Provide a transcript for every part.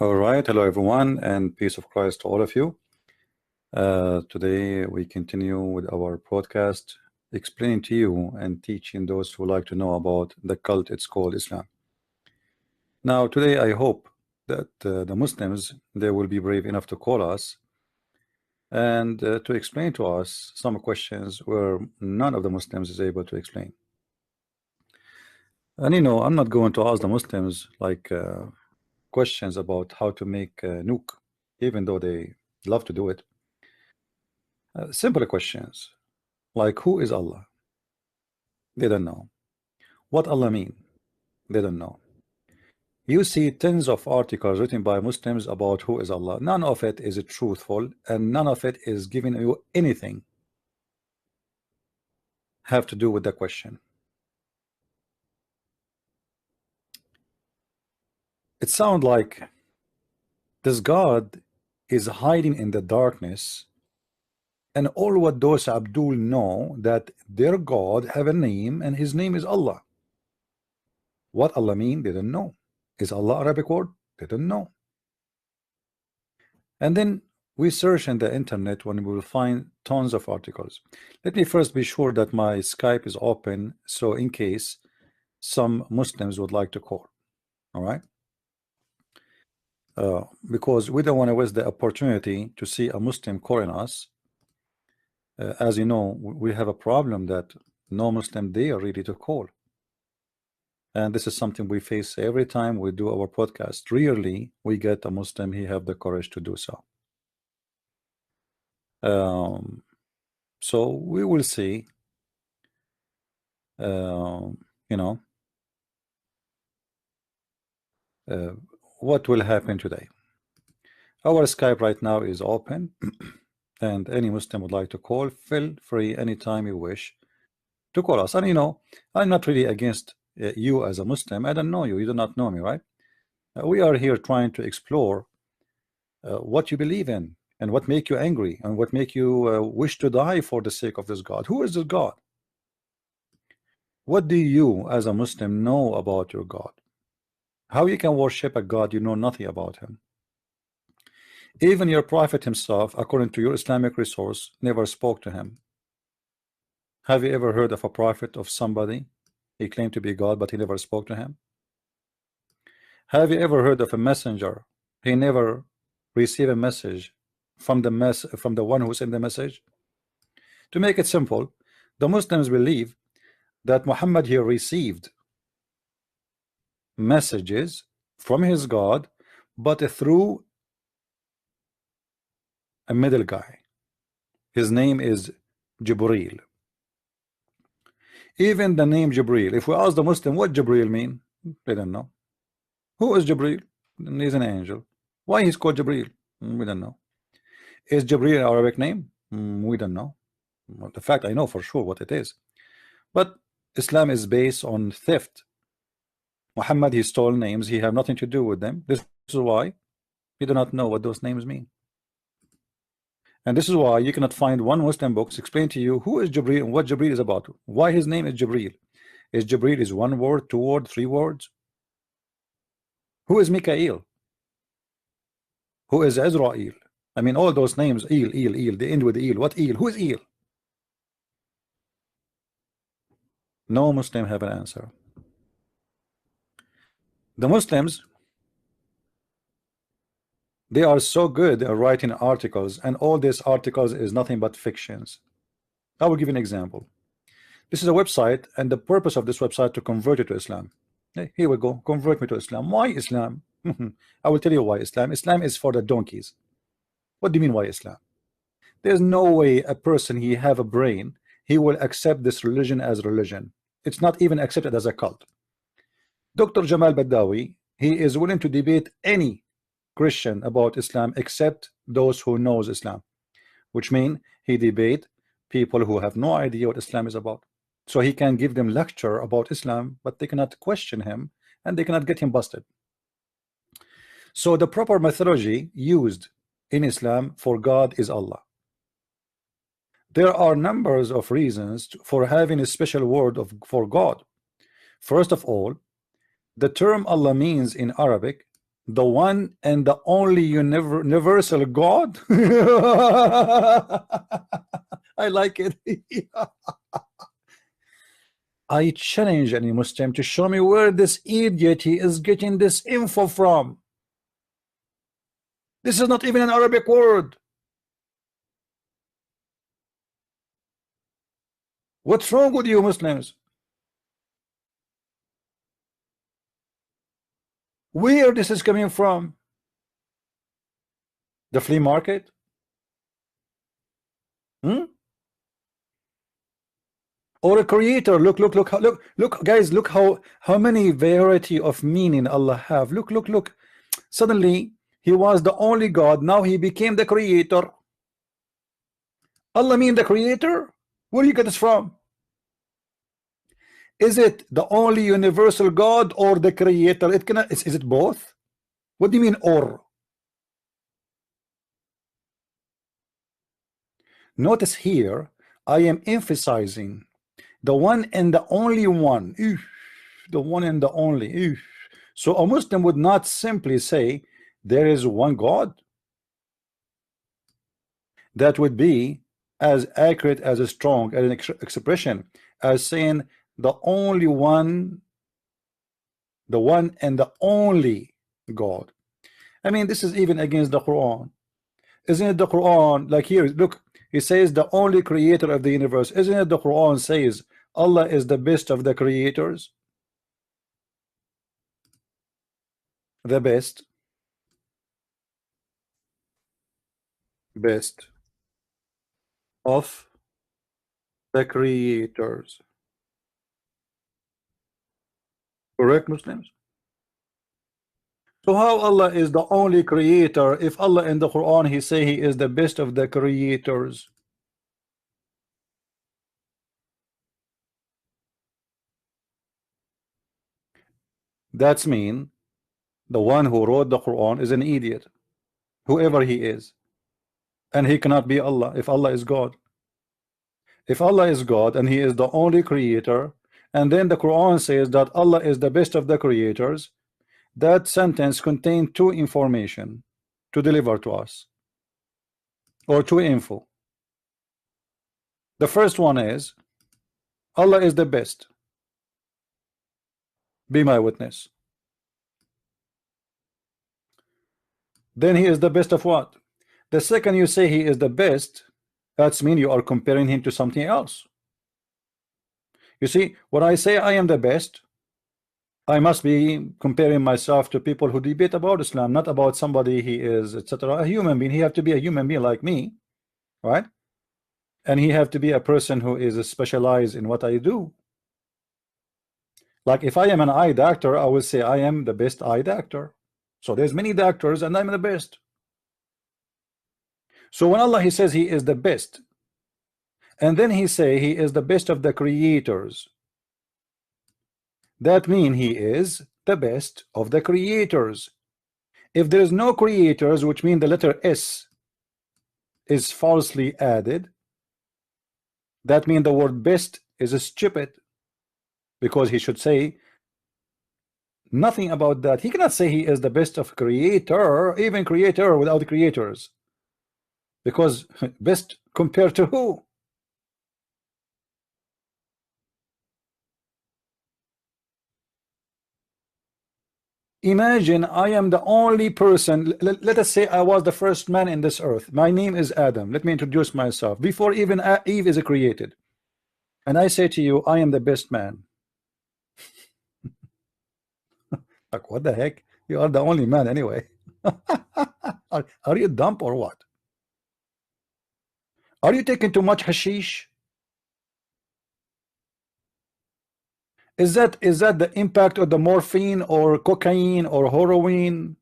All right, hello everyone, and peace of Christ to all of you. Today we continue with our podcast, explaining to you and teaching those who like to know about the cult it's called Islam. Now, today I hope that the Muslims they will be brave enough to call us and to explain to us some questions where none of the Muslims is able to explain. And I'm not going to ask the Muslims like questions about how to make a nuke, even though they love to do it. Simple questions like who is Allah? They don't know. What Allah mean? They don't know. You see tens of articles written by Muslims about who is Allah. None of it is truthful, and none of it is giving you anything have to do with the question. It sounds like this God is hiding in the darkness, and all what those Abdul know that their God have a name, and his name is Allah. What Allah mean? They don't know. Is Allah Arabic word? They don't know. And then we search in the internet when we will find tons of articles. Let me first be sure that my Skype is open, so in case some Muslims would like to call. All right, because we don't want to waste the opportunity to see a Muslim calling us. As you know, we have a problem that no Muslim they are ready to call, and this is something we face every time we do our podcast. Rarely we get a Muslim he have the courage to do so. So we will see, what will happen today. Our Skype right now is open, and any Muslim would like to call, feel free anytime you wish to call us. And I'm not really against you as a Muslim. I don't know you. You do not know me, right? We are here trying to explore what you believe in and what make you angry and what make you wish to die for the sake of this God. Who is this God? What do you as a Muslim know about your God? How you can worship a God you know nothing about him? Even your prophet himself, according to your Islamic resource, never spoke to him. Have you ever heard of a prophet of somebody he claimed to be God but he never spoke to him? Have you ever heard of a messenger he never received a message from the one who sent the message? To make it simple, the Muslims believe that Muhammad here received messages from his God, but through a middle guy. His name is Jibreel. Even the name Jibreel, if we ask the Muslim what Jibreel mean, they don't know. Who is Jibreel? He's an angel. Why he's called Jibreel? We don't know. Is Jibreel an Arabic name? We don't know. Well, the fact I know for sure what it is. But Islam is based on theft. Muhammad, he stole names. He have nothing to do with them. This is why we do not know what those names mean. And this is why you cannot find one Muslim books explain to you who is Jibreel and what Jibreel is about. Why his name is Jibreel. Is Jibreel is one word, two words, three words? Who is Mikael? Who is Israel? I mean, all those names, El, they end with El. What El? Who is El? No Muslim have an answer. The Muslims, they are so good at writing articles, and all these articles is nothing but fictions. I will give you an example. This is a website, and the purpose of this website to convert you to Islam. Hey, here we go. Convert me to Islam. Why Islam? I will tell you why Islam. Islam is for the donkeys. What do you mean why Islam? There's no way a person he have a brain he will accept this religion as religion. It's not even accepted as a cult. Dr. Jamal Badawi, he is willing to debate any Christian about Islam except those who knows Islam, which mean he debate people who have no idea what Islam is about. So he can give them lecture about Islam, but they cannot question him and they cannot get him busted. So the proper methodology used in Islam for God is Allah. There are numbers of reasons for having a special word for God. First of all, the term Allah means in Arabic the one and the only universal God. I like it. I challenge any Muslim to show me where this idiot he is getting this info from. This is not even an Arabic word. What's wrong with you Muslims? Where this is coming from? The flea market? Or a creator? Look, guys, look how many variety of meaning Allah have. Look. Suddenly he was the only God, now he became the creator. Allah mean the creator? Where do you get this from? Is it the only universal God or the creator? It cannot. Is it both? What do you mean or? Notice here I am emphasizing the one and the only one. The one and the only. So a Muslim would not simply say there is one God. That would be as accurate as a strong as an expression as saying the only one, the one and the only God. I mean, this is even against the Quran. Isn't it the Quran? Like here, look, it says the only creator of the universe. Isn't it the Quran says Allah is the best of the creators? The best of the creators. Correct, Muslims? So how Allah is the only creator if Allah in the Quran he say he is the best of the creators? That's mean the one who wrote the Quran is an idiot, whoever he is, and he cannot be Allah if Allah is God. If Allah is God and he is the only creator, and then the Quran says that Allah is the best of the creators, that sentence contains two information to deliver to us, or two info. The first one is Allah is the best. Be my witness. Then he is the best of what? The second you say he is the best, that's mean you are comparing him to something else. You see, when I say I am the best, I must be comparing myself to people who debate about Islam, not about somebody he is, etc. A human being. He have to be a human being like me, right? And he have to be a person who is specialized in what I do. Like if I am an eye doctor, I will say I am the best eye doctor. So there's many doctors and I'm the best. So when Allah he says he is the best, and then he say he is the best of the creators, that means he is the best of the creators. If there is no creators, which means the letter S is falsely added, that means the word best is stupid, because he should say nothing about that. He cannot say he is the best of creator, even creator without creators, because best compared to who? Imagine I am the only person. Let us say I was the first man in this earth. My name is Adam. Let me introduce myself before even Eve is created, and I say to you I am the best man. Like, what the heck? You are the only man anyway. Are you dumb or what? Are you taking too much hashish? Is that the impact of the morphine or cocaine or heroin?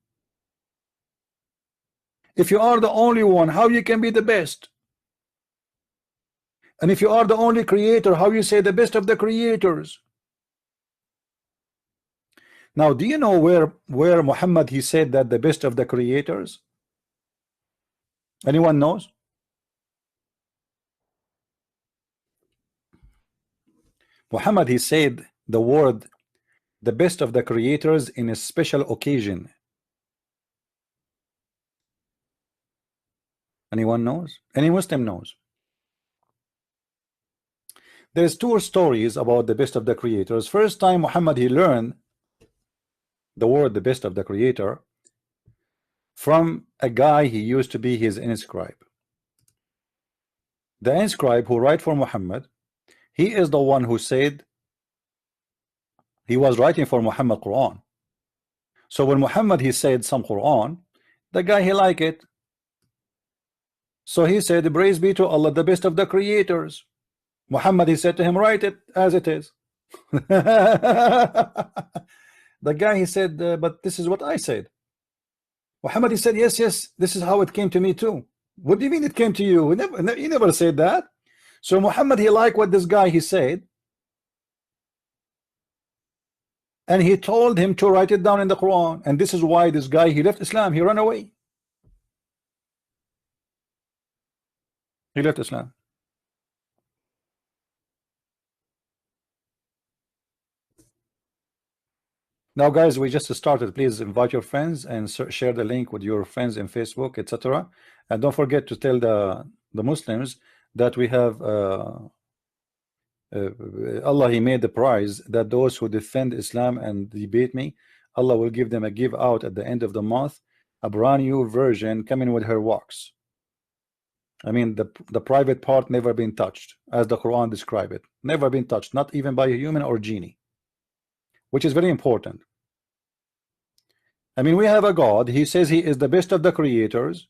If you are the only one, how you can be the best? And if you are the only creator, how you say the best of the creators? Now, do you know where Muhammad he said that the best of the creators? Anyone knows? Muhammad he said the word the best of the creators in a special occasion. Anyone knows? Any Muslim knows? There's two stories about the best of the creators. First time Muhammad he learned the word the best of the creator from a guy he used to be his inscribe. The inscribe who write for Muhammad, he is the one who said he was writing for Muhammad Quran. So when Muhammad he said some Quran, the guy he liked it. So he said, praise be to Allah, the best of the creators. Muhammad he said to him, write it as it is. The guy he said, but this is what I said. Muhammad he said, yes, yes, this is how it came to me too. What do you mean it came to you? He never said that. So Muhammad he liked what this guy he said, and he told him to write it down in the Quran. And this is why this guy he left Islam. He ran away. He left Islam. Now guys, we just started. Please invite your friends and share the link with your friends in Facebook, etc. And don't forget to tell the Muslims that we have Allah he made the prize that those who defend Islam and debate me, Allah will give them a give out at the end of the month, a brand new version coming with her wax. I mean the private part never been touched, as the Quran describe it, never been touched, not even by a human or genie, which is very important. I mean, we have a God, he says he is the best of the creators,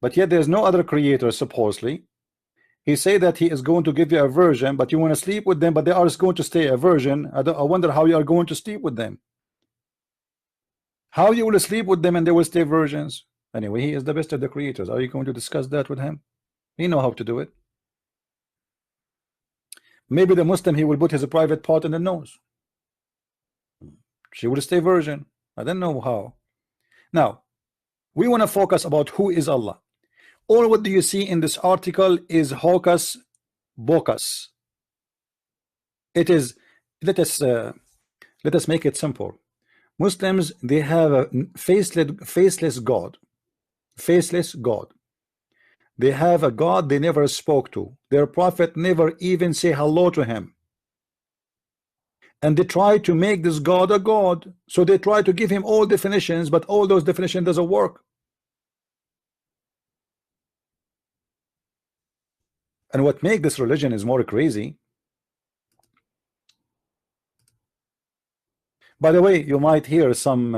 but yet there's no other creator supposedly. He say that he is going to give you a virgin, but you want to sleep with them, but they are going to stay a virgin. I wonder how you are going to sleep with them. How you will sleep with them and they will stay virgins? Anyway, he is the best of the creators. Are you going to discuss that with him? He know how to do it. Maybe the Muslim he will put his private part in the nose. She will stay virgin. I don't know how. Now, we want to focus about who is Allah. All what do you see in this article is hocus pocus. It is, let us make it simple. Muslims, they have a faceless God. Faceless God. They have a God they never spoke to. Their prophet never even say hello to him. And they try to make this God a God. So they try to give him all definitions, but all those definitions doesn't work. And what make this religion is more crazy. By the way, you might hear some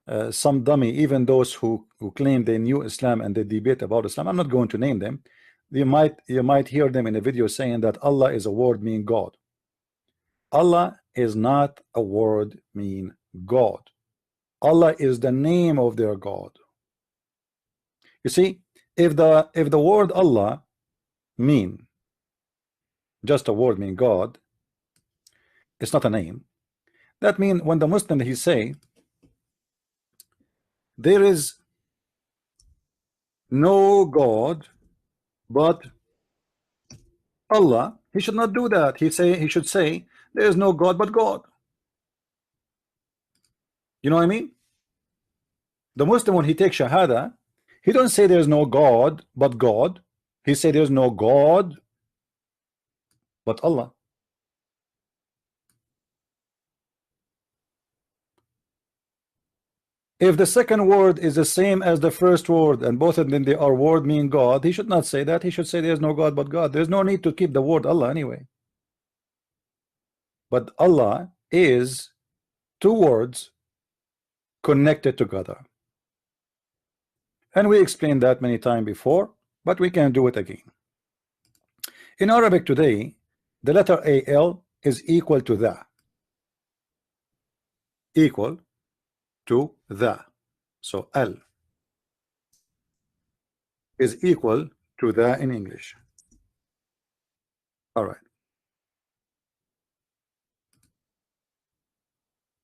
dummy, even those who claim they knew Islam and they debate about Islam. I'm not going to name them. You might hear them in a video saying that Allah is a word mean God. Allah is not a word mean God. Allah is the name of their God. You see, if the word Allah mean just a word mean God, it's not a name. That means when the Muslim he say there is no God but Allah, he should not do that. He should say there is no God but God. You know what I mean? The Muslim when he takes Shahada, he don't say there's no God but God. He say there's no God but Allah. If the second word is the same as the first word and both of them they are word mean God, he should not say that. He should say there's no God but God. There's no need to keep the word Allah anyway. But Allah is two words connected together. And we explained that many times before, but we can do it again. In Arabic today, the letter AL is equal to the. Equal to the. So L is equal to the in English. All right.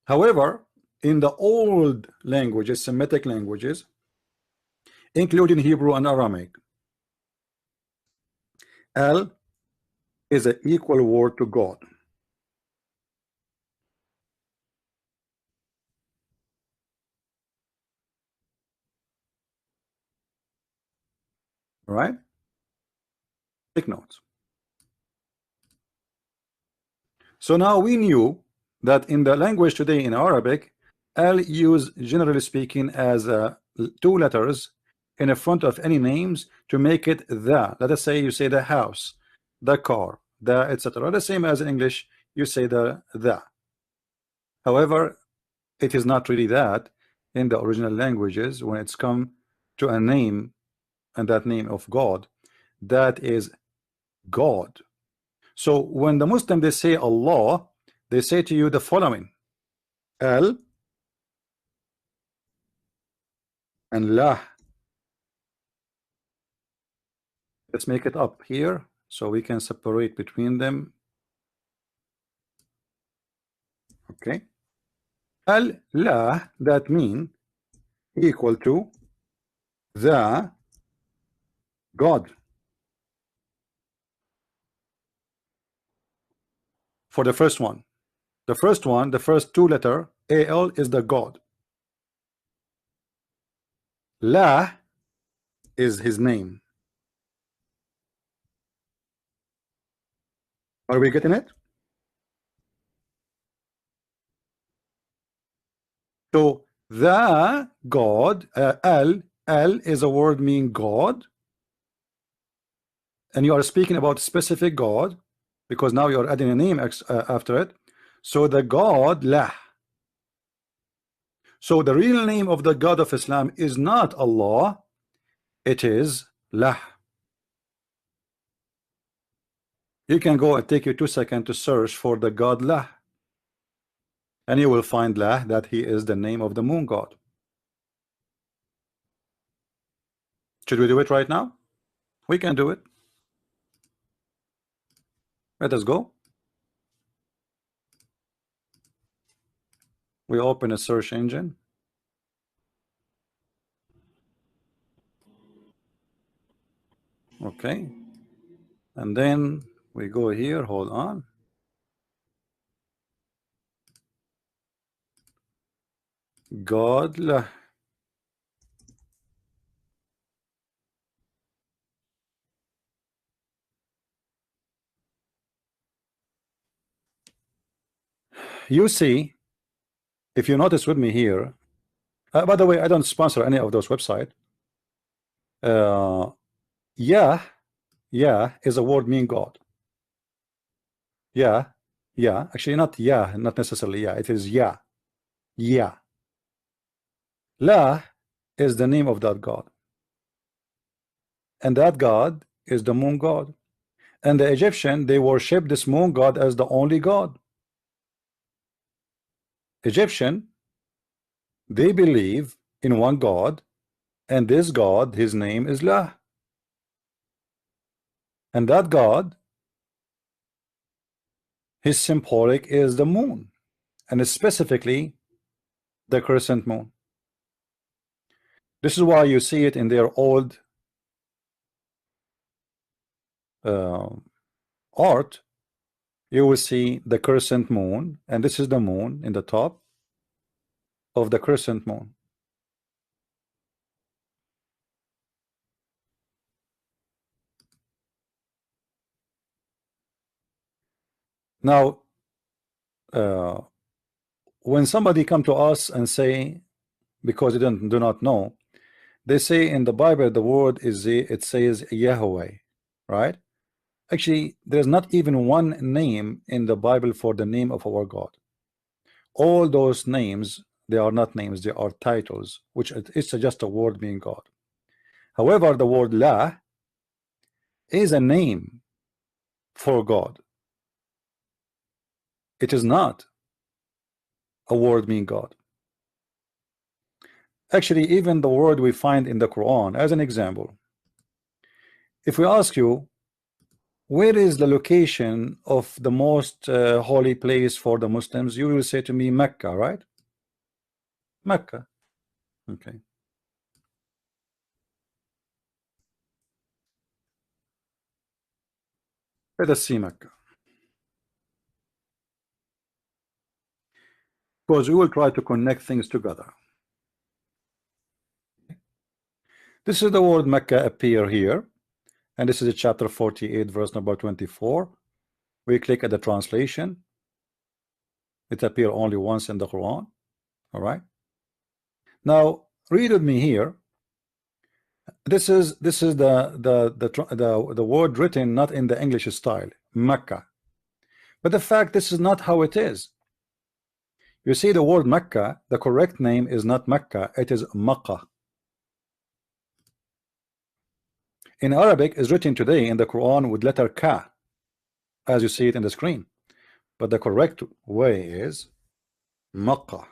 However, in the old languages, Semitic languages, including Hebrew and Aramaic, L is an equal word to God. right? Take notes. So now we knew that in the language today in Arabic, al used generally speaking as two letters in the front of any names to make it the. Let us say you say the house, the car, the etc. The same as in English, you say the. However, it is not really that in the original languages. When it's come to a name, and that name of God, that is God. So when the Muslim they say Allah, they say to you the following: Al and La. Let's make it up here so we can separate between them. Okay. Al La, that mean equal to the God. For the first one, the first two letter Al is the God. La is his name. Are we getting it? So the God, al is a word meaning God, and you are speaking about specific God because now you are adding a name after it. So the God lah. So the real name of the God of Islam is not Allah, it is lah. You can go and take you 2 seconds to search for the God lah, and you will find lah, that he is the name of the moon god. Should we do it right now? We can do it. Let us go. We open a search engine. Okay, and then we go here. Hold on. God lah. You see, if you notice with me here, by the way, I don't sponsor any of those websites. Yeah is a word mean God. Yeah, actually not necessarily it is yeah. La is the name of that God, and that God is the moon god, and the Egyptian they worship this moon god as the only God. Egyptian, they believe in one God, and this God, his name is La, and that God, his symbolic is the moon, and specifically the crescent moon. This is why you see it in their old art. You will see the crescent moon, and this is the moon in the top of the crescent moon. Now when somebody come to us and say, because they do not know, they say in the Bible the word is, it says Yahweh, right? Actually, there's not even one name in the Bible for the name of our God. All those names, they are not names, they are titles, which it's just a word meaning God. However, the word La is a name for God. It is not a word meaning God. Actually, even the word we find in the Quran, as an example, if we ask you, where is the location of the most holy place for the Muslims, you will say to me Mecca, right? Mecca. Okay. Let us see Mecca, because we will try to connect things together. This is the word Mecca appear here, and this is a chapter 48 verse number 24. We click at the translation. It appears only once in the Quran. All right, now read with me here. This is the word written not in the English style, Mecca, but the fact this is not how it is. You see the word Mecca, the correct name is not Mecca, it is Makkah. In Arabic is written today in the Quran with letter Ka, as you see it in the screen, but the correct way is Makkah.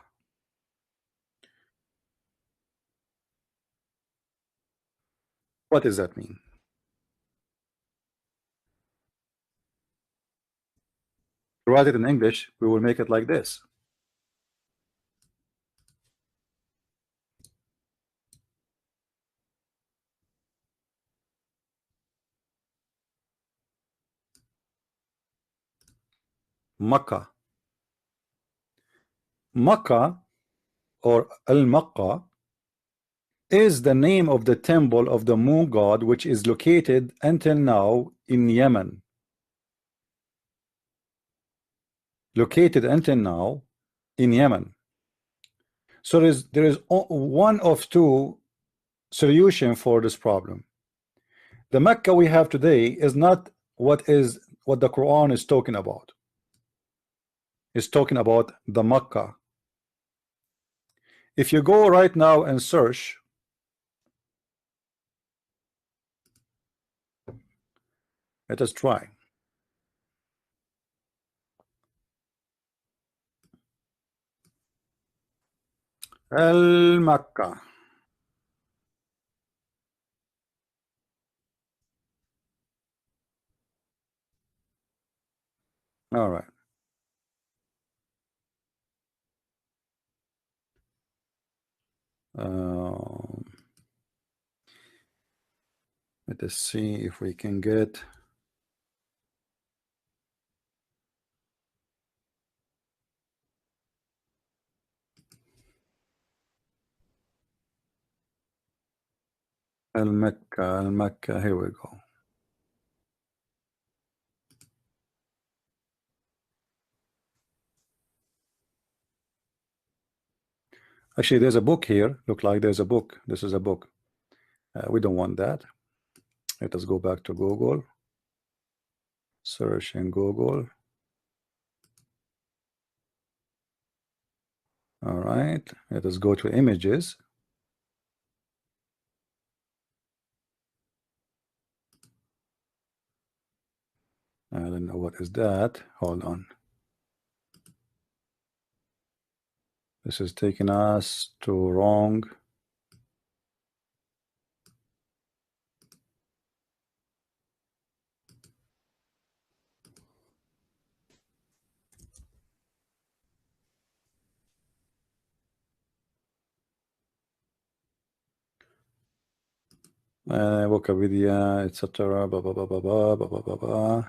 What does that mean? To write it in English, we will make it like this. Makkah. Makkah or Al-Makkah is the name of the temple of the moon god, which is located until now in Yemen. Located until now in Yemen. So there is one of two solution for this problem. The Mecca we have today is not what the Quran is talking about. It's talking about the Mecca. If you go right now and search, let us try. Al-Makkah. All right. Let us see if we can get Al-Makkah. Al-Makkah. Here we go. Actually, there's a book here. Look like there's a book. This is a book. We don't want that. Let us go back to Google. Search in Google. All right. Let us go to images. I don't know what is that. Hold on. This is taking us to wrong. Wikipedia, etc. Blah, blah, blah, blah, blah, blah, blah, blah, blah.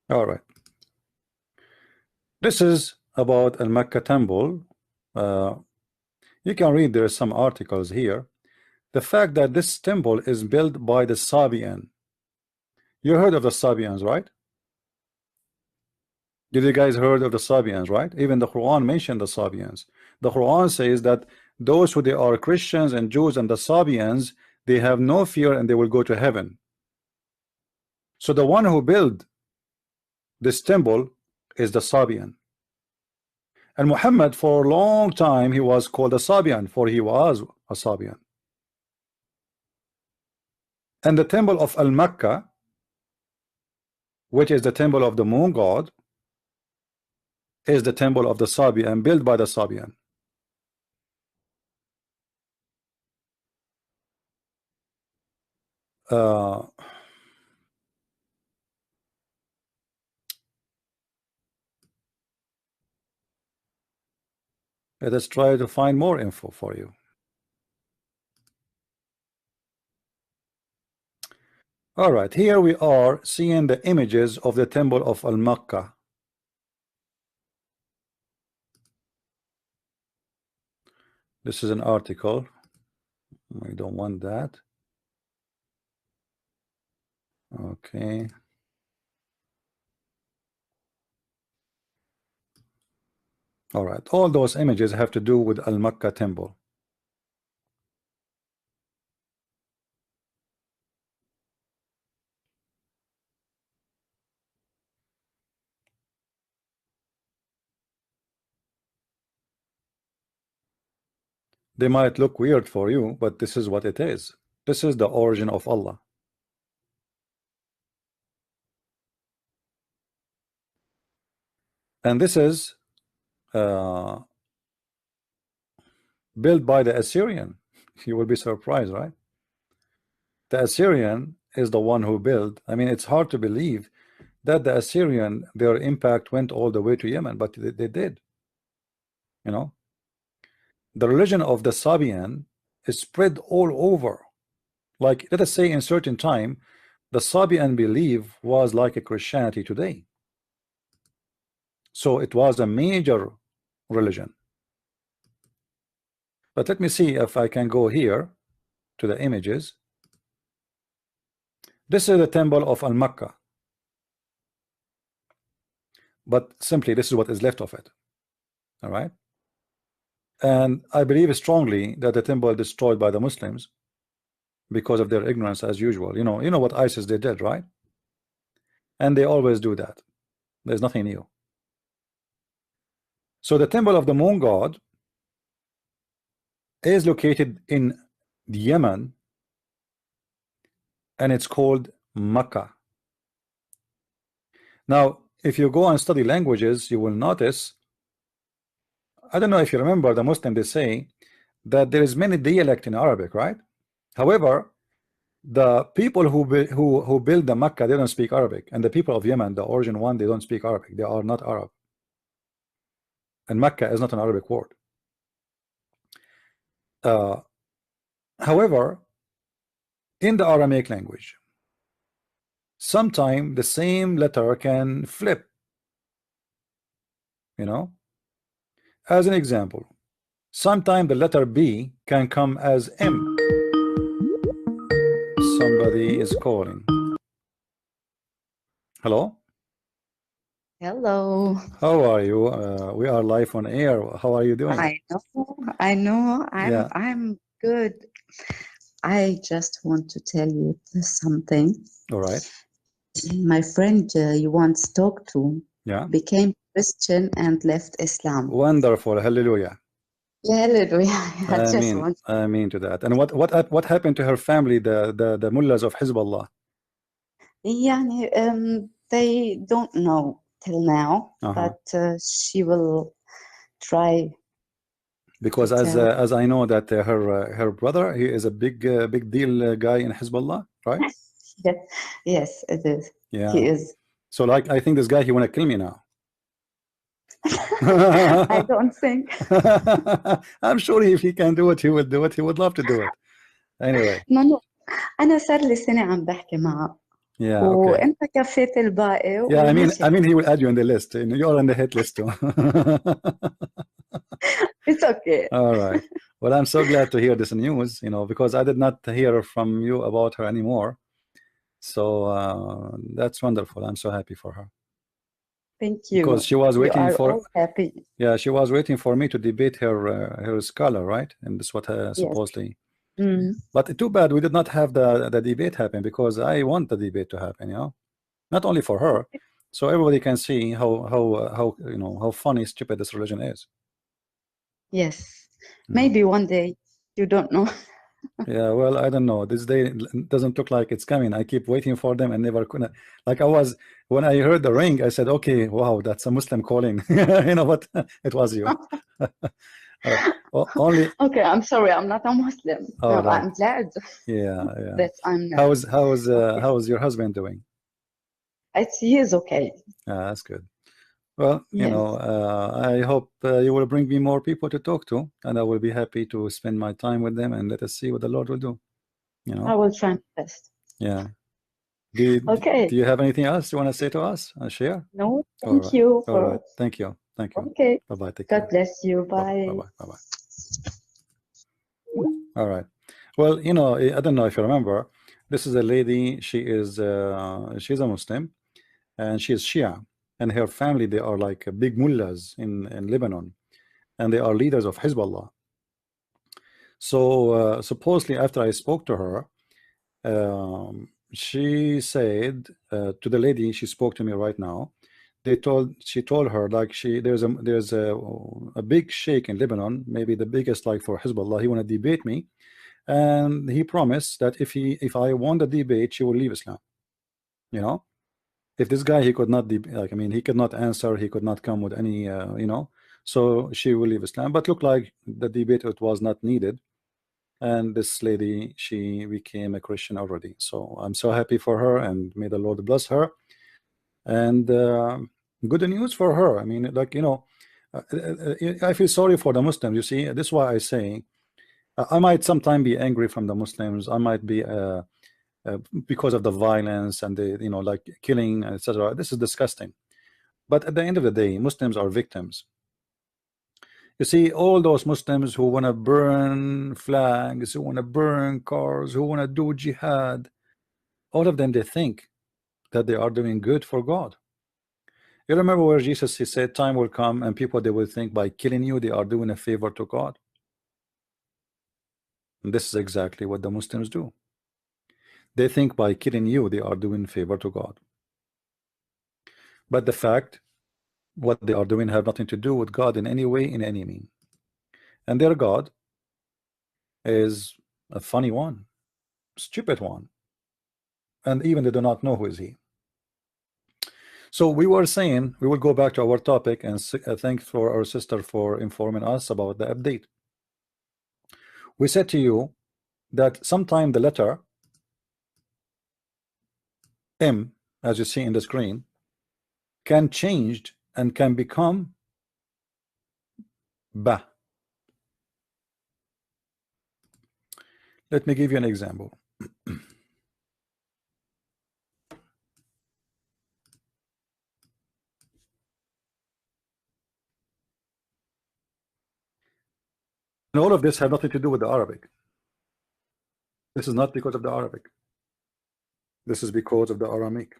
All right. This is about Al-Makkah temple. You can read, there are some articles here. The fact that this temple is built by the Sabian. You heard of the Sabians, right? Did you guys heard of the Sabians, right? Even the Quran mentioned the Sabians. The Quran says that those who they are Christians and Jews and the Sabians, they have no fear and they will go to heaven. So the one who built this temple is the Sabian. And Muhammad, for a long time, he was called a Sabian, for he was a Sabian. And the temple of Al-Makkah, which is the temple of the moon god, is the temple of the Sabian, built by the Sabian. Let us try to find more info for you. All right, here we are seeing the images of the temple of Al-Makkah. This is an article. We don't want that. Okay. All right. All those images have to do with Al-Makkah temple. They might look weird for you, but this is what it is. This is the origin of Allah. And this is built by the Assyrian. You will be surprised, right? The Assyrian is the one who built. I mean, it's hard to believe that the Assyrian, their impact went all the way to Yemen, but they did. You know, the religion of the Sabian is spread all over. Like, let us say in certain time, the Sabian belief was like a Christianity today. So it was a major religion. But let me see if I can go here to the images. This is the temple of Al-Makkah. But simply, this is what is left of it. All right. And I believe strongly that the temple destroyed by the Muslims because of their ignorance, as usual. You know what ISIS they did, right? And they always do that. There's nothing new. So the temple of the moon god is located in Yemen, and it's called Makkah. Now, if you go and study languages, you will notice, I don't know if you remember, the Muslim, they say that there is many dialect in Arabic, right? However, the people who build the Makkah, they don't speak Arabic, and the people of Yemen, the origin one, they don't speak Arabic. They are not Arab, and Makkah is not an Arabic word. However, in the Aramaic language, sometimes the same letter can flip. You know, as an example, sometimes the letter B can come as M. Somebody is calling. Hello? Hello. How are you? We are live on air. How are you doing? I know. Yeah. I'm good. I just want to tell you something. All right. My friend you once talked to became Christian and left Islam. Wonderful. Hallelujah. Hallelujah. I mean to that. And what happened to her family, the mullahs of Hezbollah? They don't know till now, but she will try. Because as I know that her brother, he is a big deal guy in Hezbollah, right? Yes, it is. Yeah, he is. So like, I think this guy, he want to kill me now. I don't think. I'm sure if he can do it, he will do it. He would love to do it. Anyway. No. أنا صار لي سنة عم بحكي معه. Yeah, okay. وأنت كفيت الباقي. Yeah, I mean, he will add you on the list. You're on the hit list too. It's okay. All right. Well, I'm so glad to hear this news, because I did not hear from you about her anymore. So that's wonderful. I'm so happy for her. Thank you. Because she was waiting all happy. Yeah, she was waiting for me to debate her scholar, right? And this what supposedly. Yes. But too bad we did not have the debate happen, because I want the debate to happen, not only for her, so everybody can see how funny, stupid this religion is. Yes, maybe one day. You don't know. Yeah, well, I don't know. This day doesn't look like it's coming. I keep waiting for them and never could. Like I was when I heard the ring, I said, "Okay, wow, that's a Muslim calling." But it was you. Only. Okay, I'm sorry, I'm not a Muslim. Oh, no, I'm glad. Yeah. That I'm not. How's your husband doing? He is okay. That's good. Well, yes. I hope you will bring me more people to talk to, and I will be happy to spend my time with them, and let us see what the Lord will do. I will try my best. Yeah. Okay. Do you have anything else you want to say to us? Share? No, thank you. All right. Thank you. Okay. Bye-bye. God bless you. Bye. Bye-bye. All right. Well, you know, I don't know if you remember. This is a lady. She's a Muslim, and she is Shia, and her family, they are like big mullahs in Lebanon, and they are leaders of Hezbollah. So supposedly, after I spoke to her, she said to the lady she spoke to me right now, she told her like there's a big sheikh in Lebanon, maybe the biggest like for Hezbollah. He want to debate me, and he promised that if I won the debate, she will leave Islam. You know, if this guy, he could not like, I mean, he could not answer, he could not come with any you know, so she will leave Islam. But look like the debate, it was not needed, and this lady, she became a Christian already. So I'm so happy for her, and may the Lord bless her. And good news for her. I mean, like, you know, I feel sorry for the Muslims. You see, this is why I say I might sometime be angry from the Muslims. I might be because of the violence and the, you know, like killing, etc. This is disgusting. But at the end of the day, Muslims are victims. You see, all those Muslims who want to burn flags, who want to burn cars, who want to do jihad, all of them, they think that they are doing good for God. You remember where Jesus, he said, time will come and people, they will think by killing you, they are doing a favor to God. And this is exactly what the Muslims do. They think by killing you, they are doing favor to God. But the fact, what they are doing have nothing to do with God in any way, in any mean. And their God is a funny one, stupid one, and even they do not know who is he. So we were saying we will go back to our topic, and thanks for our sister for informing us about the update. We said to you that sometime the letter M, as you see in the screen, can change and can become Ba. Let me give you an example. And all of this have nothing to do with the Arabic. This is not because of the Arabic. This is because of the Aramaic.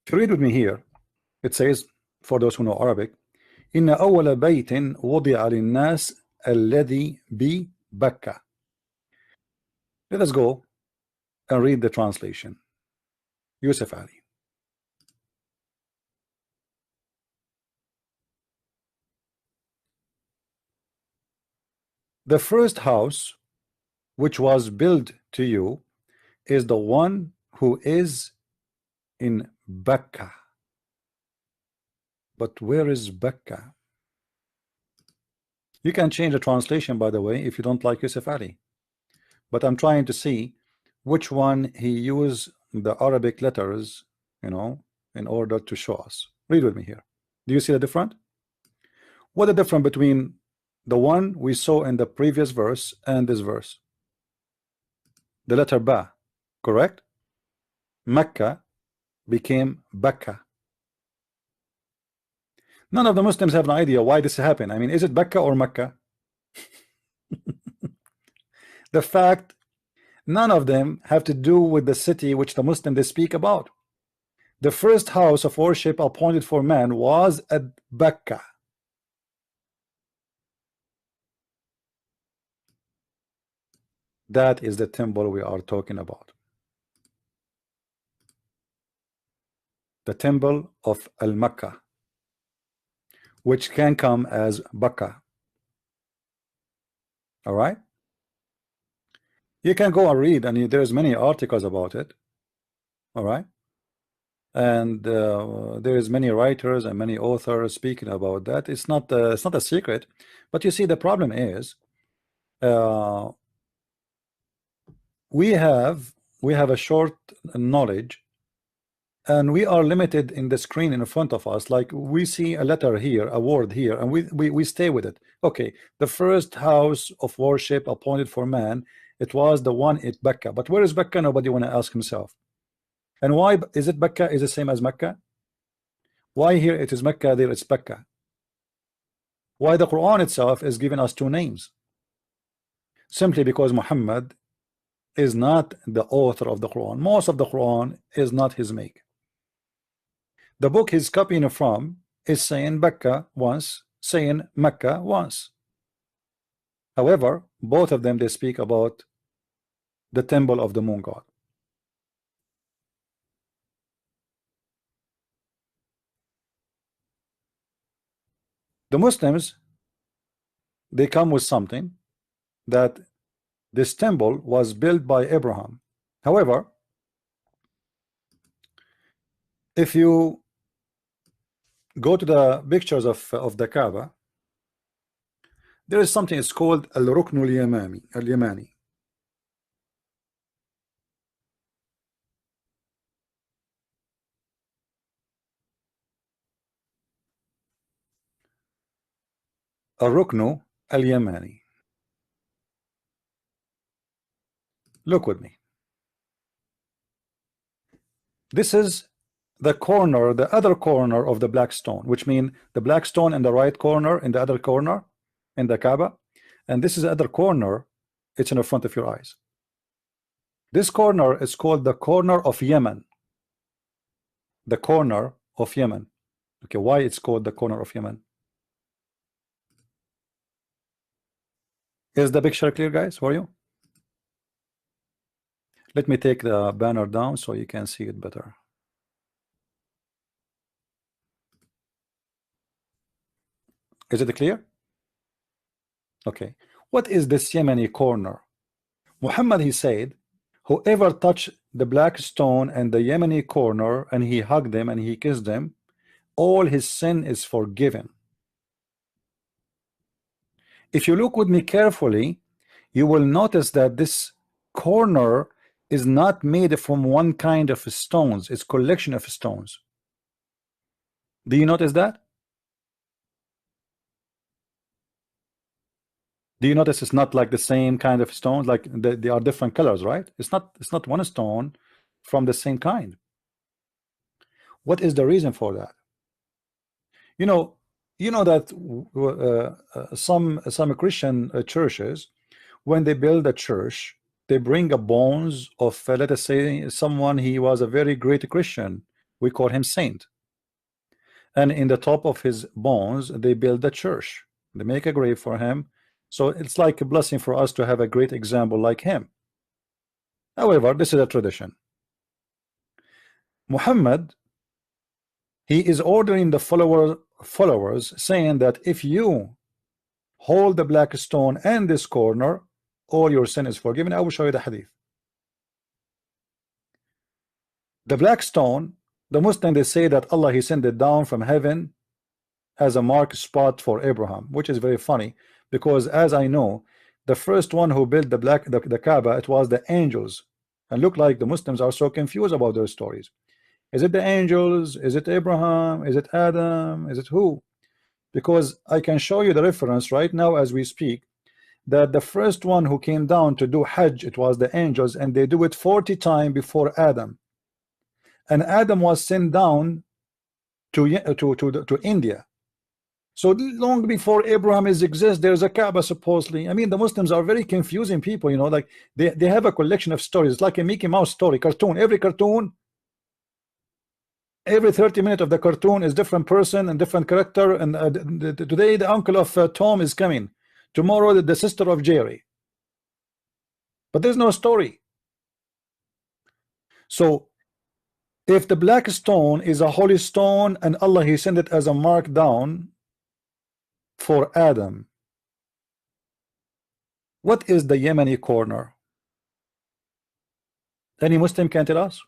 If you read with me here, it says, for those who know Arabic, إن أول بيت وضع للناس الذي ببكة. Let us go and read the translation. Yusuf Ali. The first house which was built to you is the one who is in Bakka. But where is Bakka? You can change the translation, by the way, if you don't like Yusuf Ali. But I'm trying to see which one he used the Arabic letters, you know, in order to show us. Read with me here. Do you see the difference? What the difference between the one we saw in the previous verse and this verse? The letter Ba, correct? Mecca became Bakka. None of the Muslims have an idea why this happened. I mean, is it Bakka or Mecca? The fact, none of them have to do with the city which the Muslims they speak about. The first house of worship appointed for man was at Bakka. That is the temple we are talking about. The temple of Al-Makkah, which can come as Bakka. All right, you can go and read, and there's many articles about it. All right, and there's many writers and many authors speaking about that. It's not a secret. But you see, the problem is we have a short knowledge, and we are limited in the screen in front of us. Like, we see a letter here, a word here, and we stay with it. Okay, the first house of worship appointed for man, it was the one at Becca. But where is Becca? Nobody want to ask himself. And why is it Becca is the same as Mecca? Why here it is Mecca, there it's Becca? Why the Quran itself is giving us two names? Simply because Muhammad is not the author of the Quran. Most of the Quran is not his make. The book he's copying from is saying Mecca once, saying Mecca once. However, both of them, they speak about the temple of the moon god. The Muslims, they come with something that this temple was built by Abraham. However, if you go to the pictures of the Kaaba, there is something, it's called Al-Rukn al-Yamani. Al-Rukn al-Yamani. Look with me. This is the corner, the other corner of the black stone, which means the black stone in the right corner, in the other corner in the Kaaba, and this is the other corner, it's in the front of your eyes. This corner is called the corner of Yemen. The corner of Yemen. Okay, why it's called the corner of Yemen? Is the picture clear, guys, for you? Let me take the banner down so you can see it better. Is it clear? Okay. What is this Yemeni corner? Muhammad, he said, whoever touched the black stone and the Yemeni corner and he hugged them and he kissed them, all his sin is forgiven. If you look with me carefully, you will notice that this corner is not made from one kind of stones, it's collection of stones. Do you notice that? Do you notice it's not like the same kind of stones, like they are different colors, right? It's not one stone from the same kind. What is the reason for that? You know that some Christian churches, when they build a church, they bring a bones of let us say someone, he was a very great Christian, we call him saint, and in the top of his bones they build a church, they make a grave for him. So it's like a blessing for us to have a great example like him. However, this is a tradition. Muhammad, he is ordering the followers, saying that if you hold the black stone and this corner, all your sin is forgiven. I will show you the hadith. The black stone, the Muslim, they say that Allah, he sent it down from heaven as a mark spot for Abraham, which is very funny, because as I know, the first one who built the Kaaba, it was the angels. And look like the Muslims are so confused about their stories. Is it the angels? Is it Abraham? Is it Adam? Is it who? Because I can show you the reference right now as we speak, that the first one who came down to do Hajj, it was the angels, and they do it 40 times before Adam. And Adam was sent down to India. So long before Abraham exists, there's a Kaaba supposedly. I mean, the Muslims are very confusing people, you know, like they have a collection of stories, like a Mickey Mouse story, cartoon. Every 30 minutes of the cartoon is different person and different character. And today the uncle of Tom is coming. Tomorrow the sister of Jerry. But there's no story. So if the black stone is a holy stone and Allah, he sent it as a mark down for Adam, what is the Yemeni corner? Any Muslim can tell us?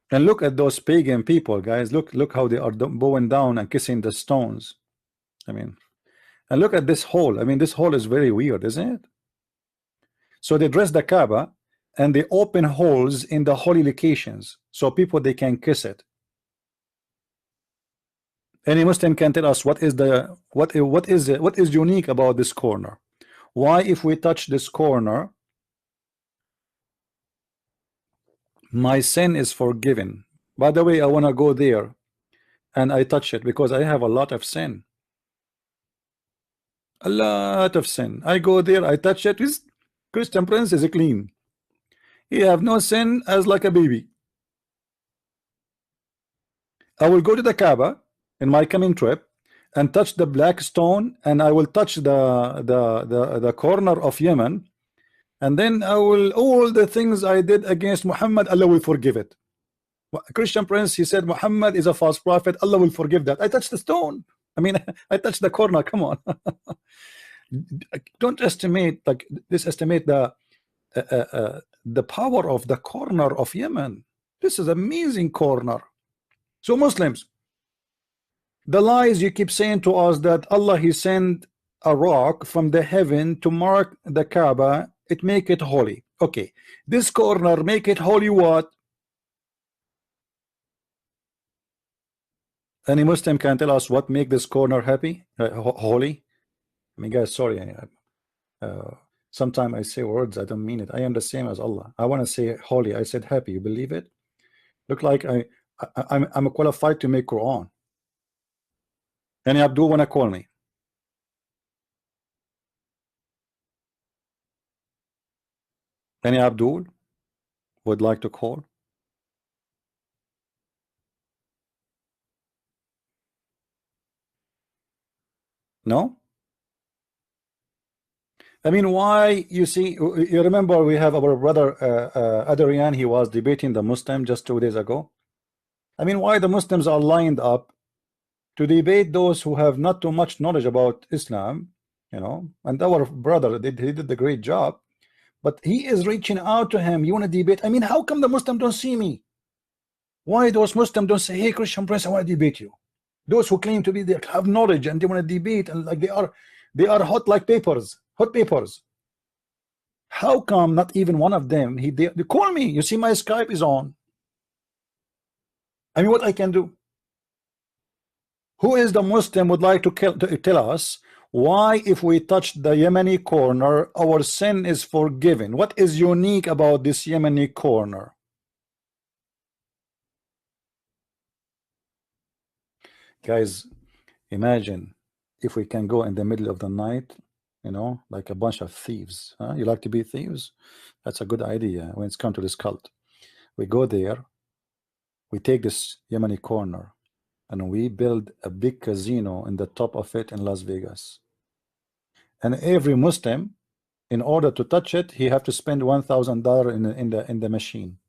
And look at those pagan people, guys. Look how they are bowing down and kissing the stones. I mean, and look at this hole. I mean, this hole is very weird, isn't it? So they dress the Kaaba and they open holes in the holy locations so people, they can kiss it. Any Muslim can tell us what is unique about this corner? Why, if we touch this corner, my sin is forgiven. By the way, I want to go there and I touch it because I have a lot of sin. A lot of sin. I go there, I touch it. This Christian Prince is clean. He have no sin as like a baby. I will go to the Kaaba in my coming trip and touch the black stone, and I will touch the corner of Yemen, and then I will, all the things I did against Muhammad, Allah will forgive it. Christian Prince, he said Muhammad is a false prophet, Allah will forgive that. I touched the stone. I mean, I touched the corner. Come on. Don't estimate, like this, estimate the power of the corner of Yemen. This is amazing corner. So Muslims, the lies you keep saying to us that Allah, he sent a rock from the heaven to mark the Kaaba, it make it holy. Okay, this corner make it holy what? Any Muslim can tell us what make this corner happy, holy? I mean, guys, sorry. Sometimes I say words I don't mean it. I am the same as Allah. I want to say holy. I said happy. You believe it? Look like I'm qualified to make Quran. Any Abdul wanna call me? Any Abdul would like to call? No? I mean, why? You see, you remember we have our brother Adrian, he was debating the Muslim just 2 days ago. I mean, why the Muslims are lined up to debate those who have not too much knowledge about Islam, you know? And our brother, he did a great job, but he is reaching out to him. You want to debate? I mean, how come the Muslim don't see me? Why those Muslims don't say, hey, Christian Prince, I want to debate you? Those who claim to be, they have knowledge and they want to debate, and like they are hot like papers, hot papers. How come not even one of them? They call me. You see, my Skype is on. I mean, what I can do? Who is the Muslim would like to tell us why, if we touch the Yemeni corner, our sin is forgiven? What is unique about this Yemeni corner? Guys, imagine if we can go in the middle of the night, you know, like a bunch of thieves. Huh? You like to be thieves? That's a good idea when it's come to this cult. We go there, we take this Yemeni corner, and we build a big casino in the top of it in Las Vegas. And every Muslim, in order to touch it, he have to spend $1,000 in the machine.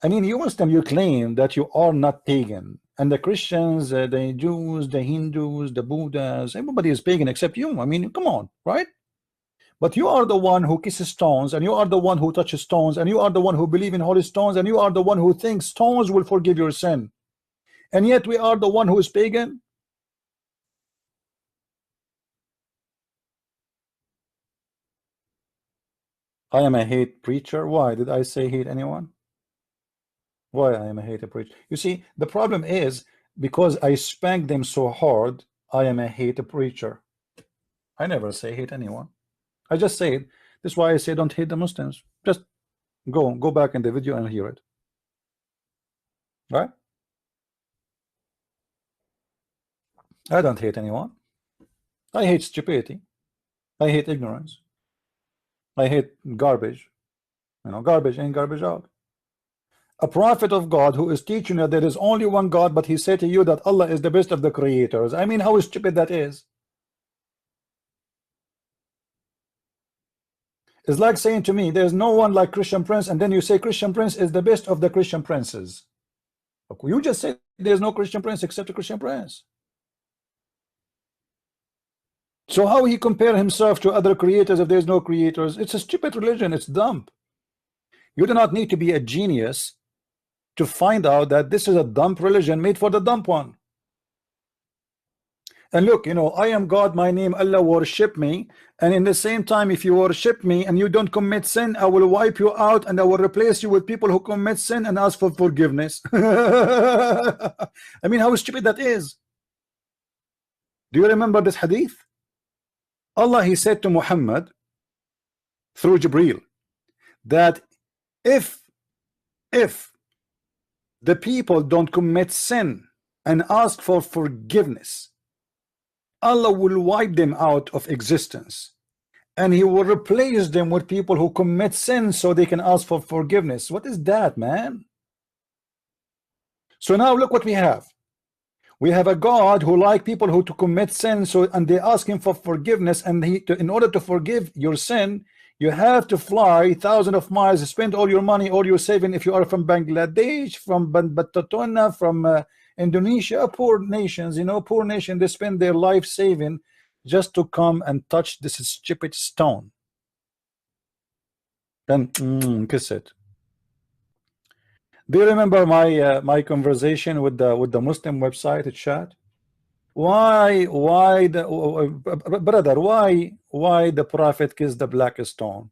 I mean, you Muslim, you claim that you are not pagan, and the Christians, the Jews, the Hindus, the Buddhas, everybody is pagan except you. I mean, come on, right? But you are the one who kisses stones, and you are the one who touches stones, and you are the one who believes in holy stones, and you are the one who thinks stones will forgive your sin. And yet we are the one who is pagan. I am a hate preacher. Why did I say hate anyone? Why I am a hate preacher? You see, the problem is because I spanked them so hard, I am a hate preacher. I never say hate anyone. I just say it. That's why I say don't hate the Muslims. Just go back in the video and hear it. Right? I don't hate anyone. I hate stupidity. I hate ignorance. I hate garbage. You know, garbage in, garbage out. A prophet of God who is teaching you there is only one God, but he said to you that Allah is the best of the creators. I mean, how stupid that is. It's like saying to me, there's no one like Christian Prince, and then you say Christian Prince is the best of the Christian princes. You just said there's no Christian Prince except a Christian Prince. So how he compare himself to other creators if there's no creators? It's a stupid religion. It's dumb. You do not need to be a genius to find out that this is a dumb religion made for the dumb one. And look, you know, I am God, my name Allah, worship me, and in the same time, if you worship me and you don't commit sin, I will wipe you out and I will replace you with people who commit sin and ask for forgiveness. I mean, how stupid that is. Do you remember this hadith? Allah, he said to Muhammad through Jibreel, that if the people don't commit sin and ask for forgiveness, Allah will wipe them out of existence, and He will replace them with people who commit sin so they can ask for forgiveness. What is that, man? So now look what we have. We have a God who like people who to commit sin, so and they ask Him for forgiveness, and in order to forgive your sin, you have to fly thousands of miles, spend all your money, all your saving. If you are from Bangladesh, from Battatona, from Indonesia, poor nations, you know, poor nation, they spend their life saving just to come and touch this stupid stone. Then kiss it. Do you remember my my conversation with the Muslim website chat? Why brother, why the Prophet kissed the black stone?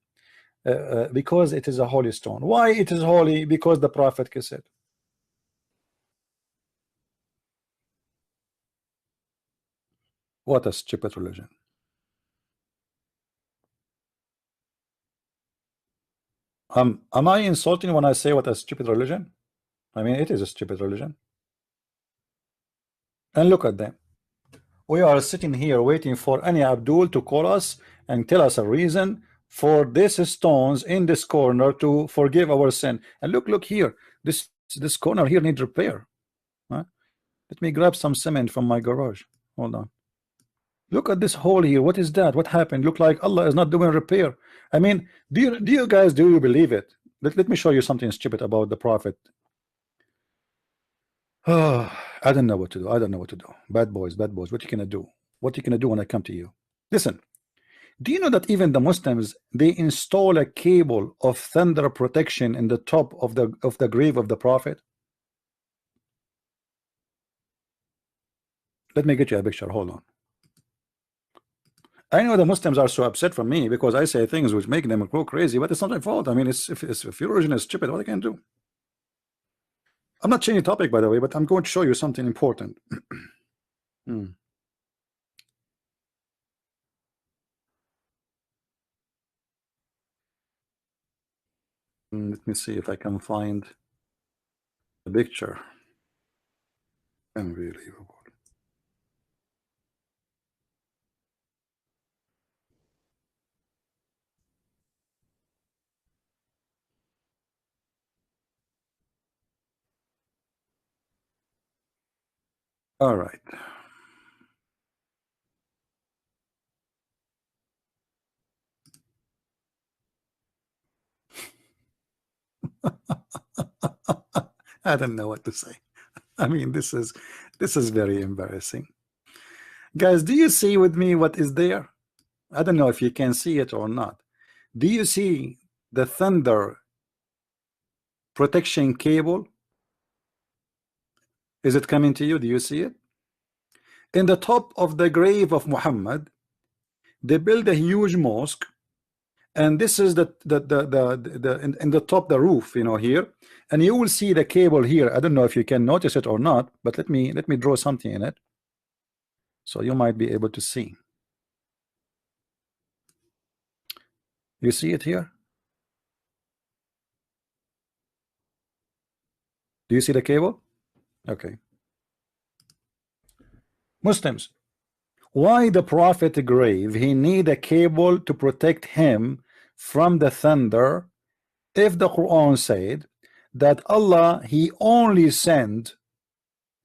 Because it is a holy stone. Why it is holy? Because the Prophet kissed it. What a stupid religion. Am I insulting when I say what a stupid religion? I mean, it is a stupid religion. And look at them. We are sitting here waiting for any Abdul to call us and tell us a reason for these stones in this corner to forgive our sin. And look here, this corner here needs repair. Huh? Let me grab some cement from my garage. Hold on. Look at this hole here. What is that? What happened? Look like Allah is not doing repair. I mean, do you guys believe it? Let me show you something stupid about the Prophet. Oh, I don't know what to do. I don't know what to do. Bad boys, what you gonna do? What you gonna do when I come to you? Listen, do you know that even the Muslims, they install a cable of thunder protection in the top of the grave of the Prophet? Let me get you a picture. Hold on. I know the Muslims are so upset from me because I say things which make them go crazy, but it's not my fault. I mean, if your religion is stupid, what I can do? I'm not changing topic, by the way, but I'm going to show you something important. Let me see if I can find a picture. Unbelievable. All right. I don't know what to say. I mean, this is very embarrassing. Guys, do you see with me what is there? I don't know if you can see it or not. Do you see the thunder protection cable? Is it coming to you? Do you see it? In the top of the grave of Muhammad, they build a huge mosque, and this is in the top, the roof, you know, here, and you will see the cable here. I don't know if you can notice it or not, but let me draw something in it so you might be able to see. You see it here? Do you see the cable? Okay. Muslims, why the Prophet grave he need a cable to protect him from the thunder if the Quran said that Allah he only sent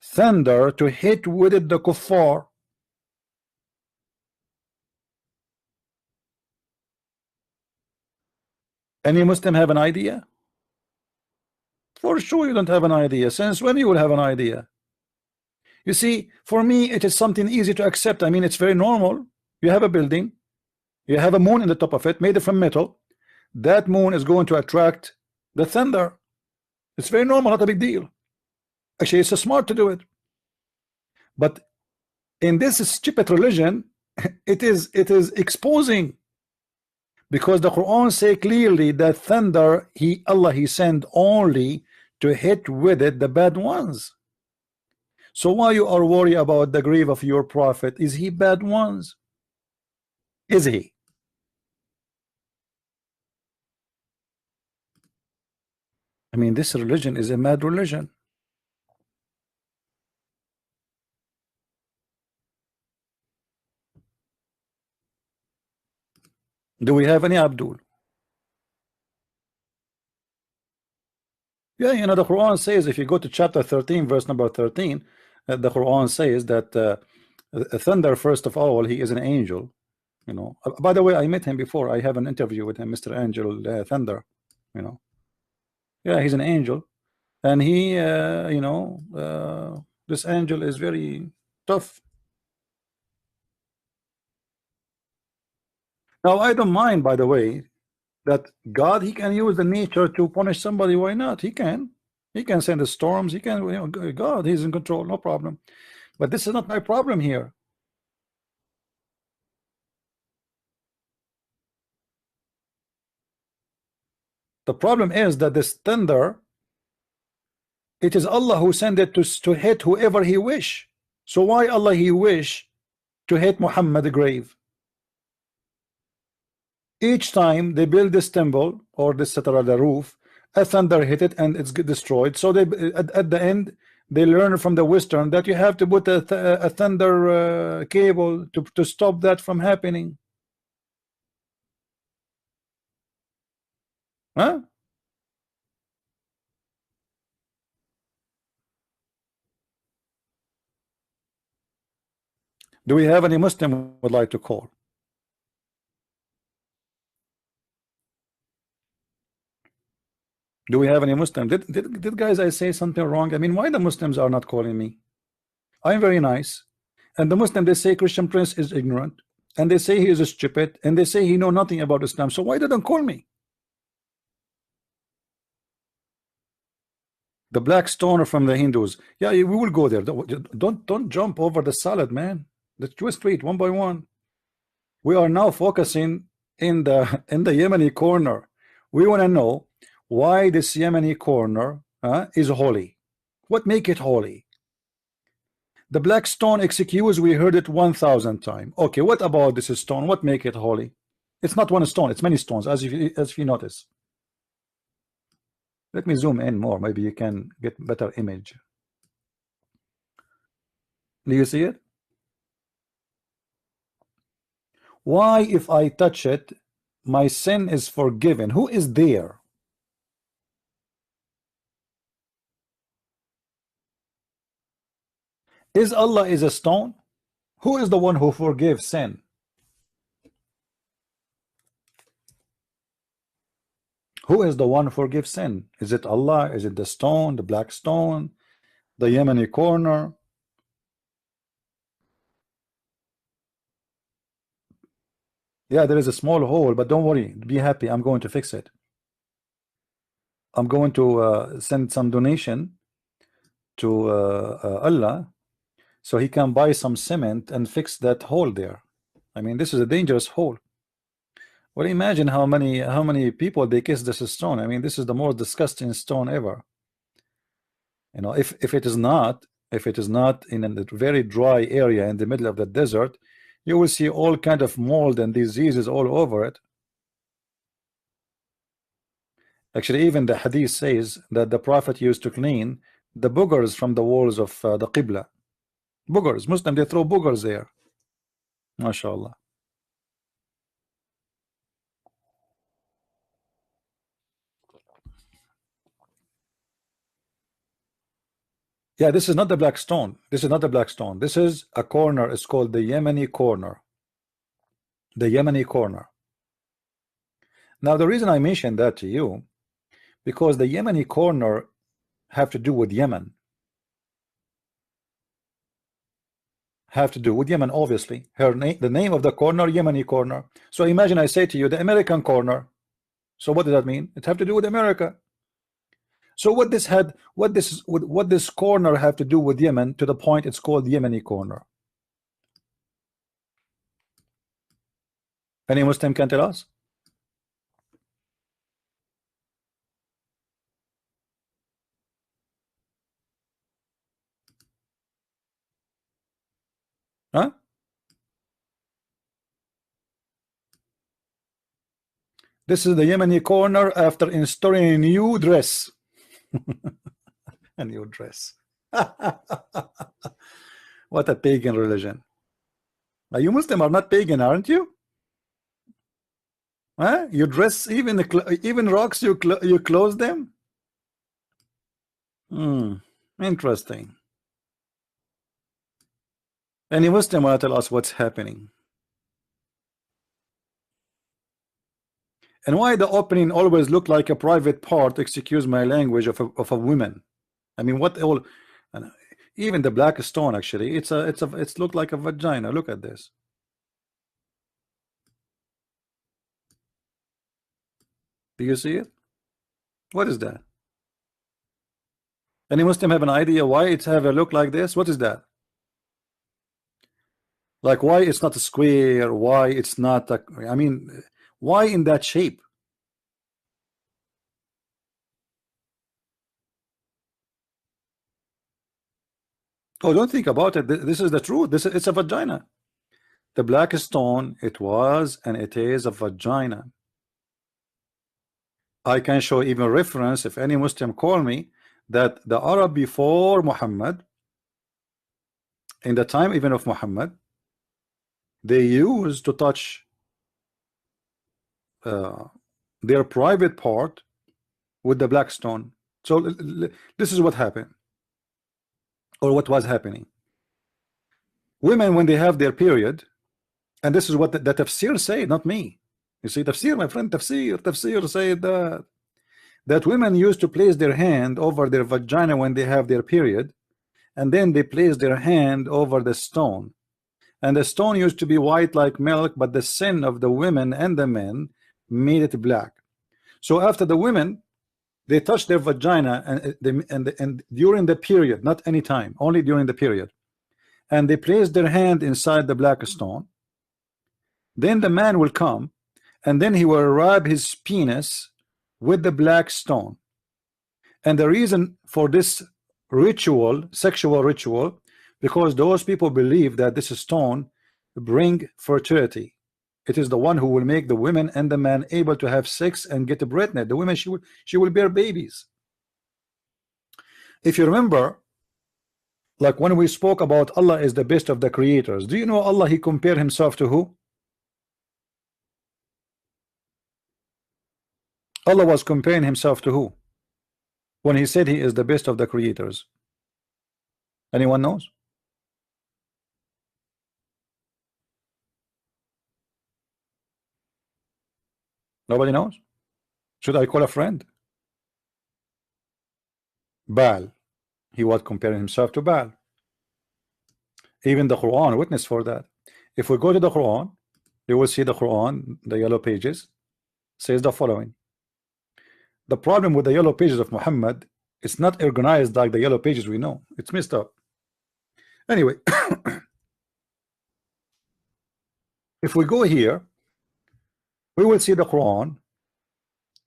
thunder to hit with it the kuffar? Any Muslim have an idea? For sure you don't have an idea. Since when you will have an idea? You see, for me it is something easy to accept. I mean, it's very normal. You have a building, you have a moon in the top of it made from metal. That moon is going to attract the thunder. It's very normal, not a big deal. Actually, it's smart to do it. But in this stupid religion, it is exposing, because the Quran say clearly that thunder Allah he sent only to hit with it the bad ones. So why you are worried about the grave of your prophet? Is he bad ones? Is he? I mean, this religion is a mad religion. Do we have any Abdul? Yeah, you know, the Quran says, if you go to chapter 13, verse number 13, the Quran says that thunder, first of all, he is an angel. You know, by the way, I met him before. I have an interview with him, Mr. Angel Thunder. You know, yeah, he's an angel, and he, you know, this angel is very tough. Now, I don't mind, by the way, that God, he can use the nature to punish somebody. Why not? He can send the storms. He can, you know, God, he's in control, no problem. But this is not my problem here. The problem is that this thunder, it is Allah who sent it to hit whoever he wish. So why Allah he wish to hit Muhammad grave? Each time they build this temple or this etc., the roof, a thunder hit it and it's destroyed. So they at the end they learn from the Western that you have to put a thunder cable to stop that from happening. Huh? Do we have any Muslim who would like to call? Do we have any Muslim? Did guys I say something wrong? I mean, why the Muslims are not calling me? I'm very nice, and the Muslim, they say Christian Prince is ignorant, and they say he is stupid, and they say he know nothing about Islam. So why didn't call me? The black stoner from the Hindus. Yeah, we will go there. Don't jump over the salad, man. Let's go straight one by one. We are now focusing in the Yemeni corner. We want to know why this Yemeni corner is holy. What make it holy? The black stone excuse, we heard it 1,000 times. Okay, what about this stone? What make it holy? It's not one stone, it's many stones, as if you notice. Let me zoom in more, maybe you can get better image. Do you see it? Why, if I touch it, my sin is forgiven? Who is there? Is Allah is a stone? Who is the one who forgives sin? Who is the one who forgives sin? Is it Allah? Is it the stone, the black stone, the Yemeni corner? Yeah, there is a small hole, but don't worry, be happy. I'm going to fix it. I'm going to send some donation to Allah so he can buy some cement and fix that hole there. I mean, this is a dangerous hole. Well, imagine how many people they kiss this stone. I mean, this is the most disgusting stone ever. You know, if it is not in a very dry area in the middle of the desert, you will see all kind of mold and diseases all over it. Actually, even the hadith says that the Prophet used to clean the boogers from the walls of the Qibla. Boogers, Muslim, they throw boogers there. MashaAllah. Yeah, this is not the black stone. This is not the black stone. This is a corner. It's called the Yemeni corner. The Yemeni corner. Now, the reason I mentioned that to you, because the Yemeni corner have to do with Yemen. Have to do with Yemen, obviously. The name of the corner, Yemeni corner. So imagine I say to you, the American corner. So what does that mean? It have to do with America. So what this corner have to do with Yemen to the point it's called Yemeni corner? Any Muslim can tell us? Huh? This is the Yemeni corner after installing a new dress. And your dress. What a pagan religion. Are you Muslim or not pagan, aren't you? Huh? You dress even rocks, you close them. Interesting. Any Muslim want to tell us what's happening? And why the opening always look like a private part, excuse my language, of a woman? I mean, what all? Even the black stone, actually, it's looked like a vagina. Look at this. Do you see it? What is that? Any Muslim have an idea why it's have a look like this? What is that? Like, why it's not a square? Why it's not a, I mean, why in that shape? Oh, don't think about it. This is the truth. It's a vagina. The black stone, it was and it is a vagina. I can show even reference, if any Muslim call me, that the Arab before Muhammad, in the time even of Muhammad, they used to touch their private part with the black stone. So this is what happened, or what was happening. Women, when they have their period, and this is what the tafsir say, not me. You see, tafsir, my friend, tafsir said that women used to place their hand over their vagina when they have their period, and then they place their hand over the stone, and the stone used to be white like milk, but the sin of the women and the men made it black. So after the women, they touch their vagina and during the period, not any time, only during the period, and they place their hand inside the black stone, then the man will come and then he will rub his penis with the black stone. And the reason for this ritual, sexual ritual, because those people believe that this stone bring fertility. It is the one who will make the women and the man able to have sex and get pregnant. The women, she will bear babies. If you remember, like when we spoke about Allah is the best of the creators, do you know Allah, he compared himself to who? Allah was comparing himself to who when he said he is the best of the creators? Anyone knows? Nobody knows? Should I call a friend? Baal. He was comparing himself to Baal. Even the Quran witness for that. If we go to the Quran, you will see the Quran, the yellow pages, says the following. The problem with the yellow pages of Muhammad, it's not organized like the yellow pages we know. It's messed up. Anyway, if we go here, we will see the Quran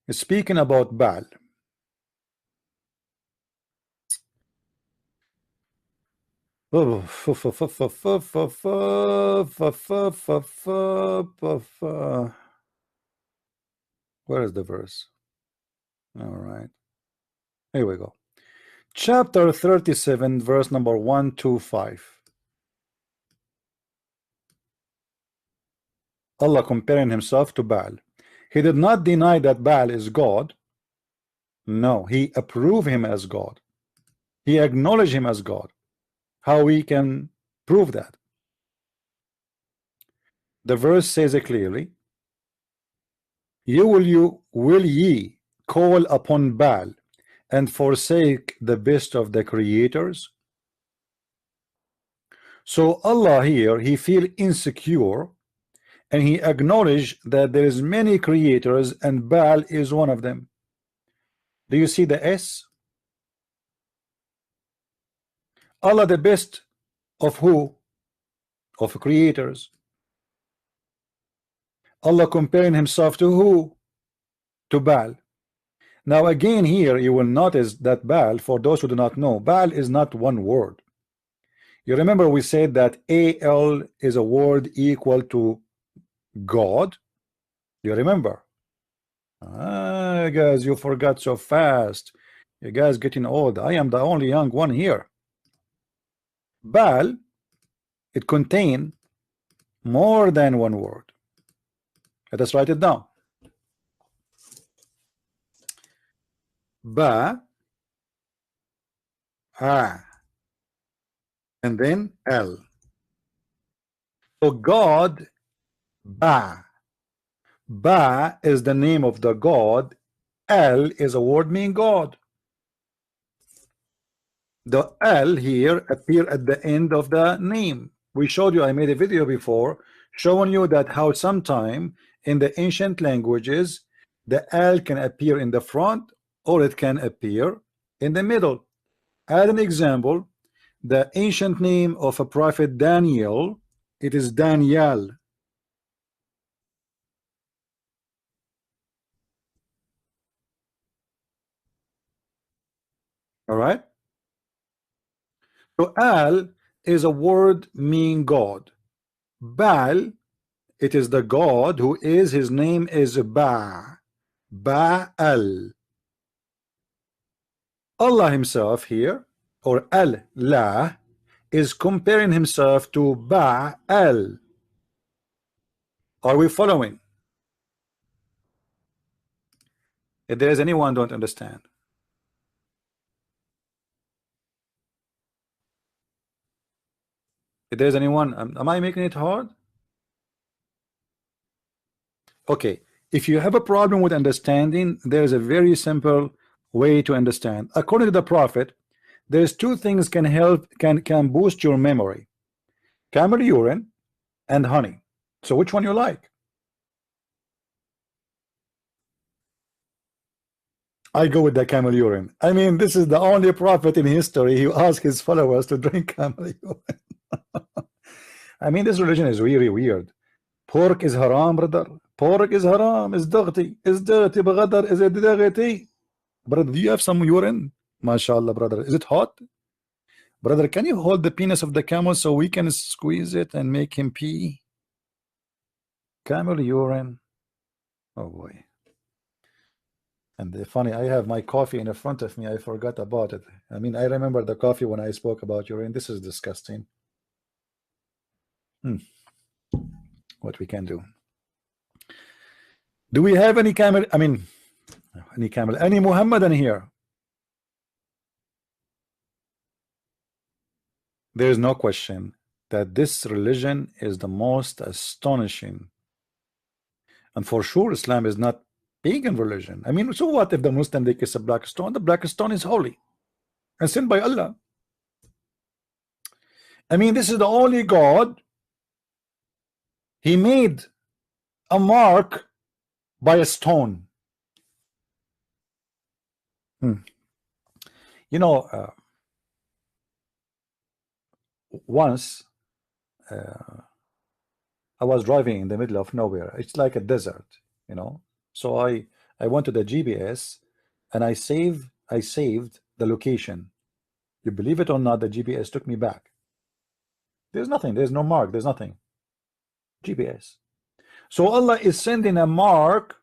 is speaking about Baal. Where is the verse? All right, here we go. Chapter 37, verse number 125. Allah comparing himself to Baal. He did not deny that Baal is God. No, he approved him as God. He acknowledged him as God. How we can prove that? The verse says it clearly. Will ye call upon Baal and forsake the best of the creators? So Allah here, he feel insecure, and he acknowledged that there is many creators and Baal is one of them. Do you see the S? Allah the best of who? Of creators. Allah comparing himself to who? To Baal. Now again here you will notice that Baal, for those who do not know, Baal is not one word. You remember we said that AL is a word equal to God. You remember? Guys, you forgot so fast. You guys getting old. I am the only young one here. Baal, it contain more than one word. Let us write it down. Ba, ah, and then L. So God, Ba. Ba is the name of the God. El is a word meaning God. The El here appear at the end of the name. We showed you, I made a video before showing you that how sometime in the ancient languages the L can appear in the front or it can appear in the middle. As an example, the ancient name of a prophet Daniel, it is Daniel. All right. So Al is a word meaning God. Baal, it is the God who is, his name is Ba. Baal. Allah himself here, or Allah, is comparing himself to Baal. Are we following? If there is anyone don't understand. If there's anyone, am I making it hard? Okay, if you have a problem with understanding, there's a very simple way to understand. According to the Prophet, there's two things can help, can boost your memory: camel urine and honey. So which one you like? I go with the camel urine. I mean, this is the only prophet in history who asked his followers to drink camel urine. I mean, this religion is really weird. Pork is haram, brother. Pork is haram. Is dirty. Is dirty. Brother, is it dirty? Brother, do you have some urine? MashaAllah, brother. Is it hot? Brother, can you hold the penis of the camel so we can squeeze it and make him pee? Camel urine. Oh boy. And funny, I have my coffee in front of me. I forgot about it. I mean, I remember the coffee when I spoke about urine. This is disgusting. What we can do. Do we have any camel? I mean, any Muhammadan here? There is no question that this religion is the most astonishing. And for sure, Islam is not pagan religion. I mean, so what if the Muslim they kiss a black stone? The black stone is holy and sent by Allah. I mean, this is the only God. He made a mark by a stone. You know, once I was driving in the middle of nowhere. It's like a desert, you know. So I went to the GPS and I saved the location. You believe it or not, the GPS took me back. There's nothing. There's no mark. There's nothing. GPS. So Allah is sending a mark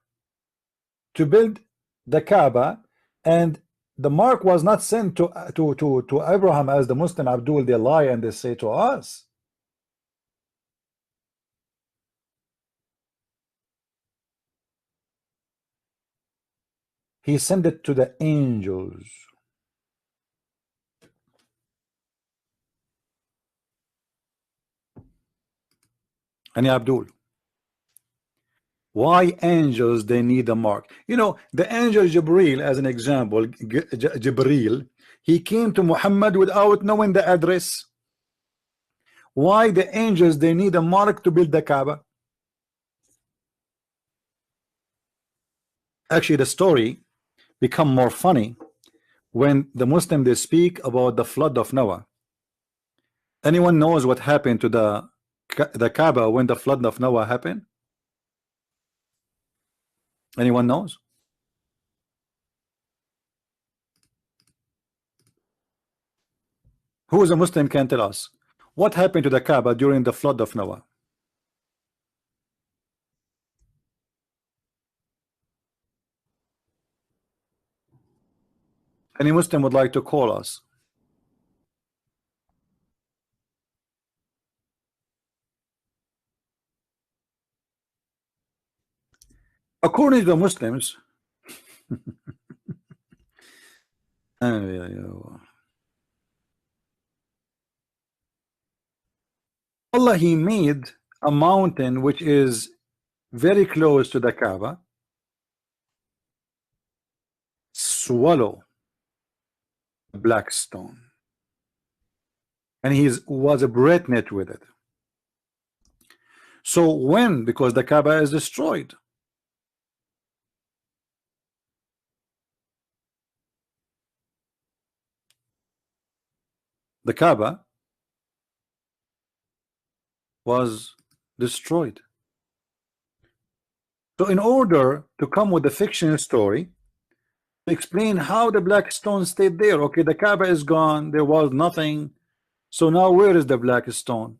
to build the Kaaba, and the mark was not sent to Abraham as the Muslim Abdul. They lie and they say to us. He sent it to the angels. And Abdul, why angels they need a mark? You know, the angel Jibril, as an example, Jibril, he came to Muhammad without knowing the address. Why the angels they need a mark to build the Kaaba? Actually, the story become more funny when the Muslim they speak about the flood of Noah. Anyone knows what happened to the Kaaba when the flood of Noah happened? Anyone knows? Who is a Muslim can tell us what happened to the Kaaba during the flood of Noah? Any Muslim would like to call us? According to the Muslims, Allah, He made a mountain which is very close to the Kaaba swallow a black stone, and he was pregnant with it. So when, because the Kaaba is destroyed, the Kaaba was destroyed. So in order to come with a fictional story, explain how the black stone stayed there. Okay, the Kaaba is gone, there was nothing, so now where is the black stone?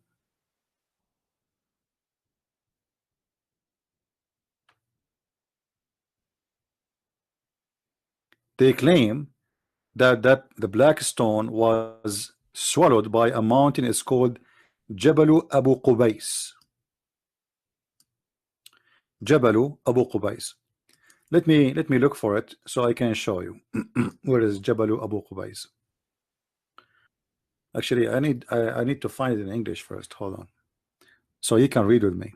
They claim that the black stone was swallowed by a mountain. It's called Jabalu Abu Qubais. Jabalu Abu Qubais. Let me look for it so I can show you. Where is Jabalu Abu Qubais? Actually, I need to find it in English first. Hold on, so you can read with me.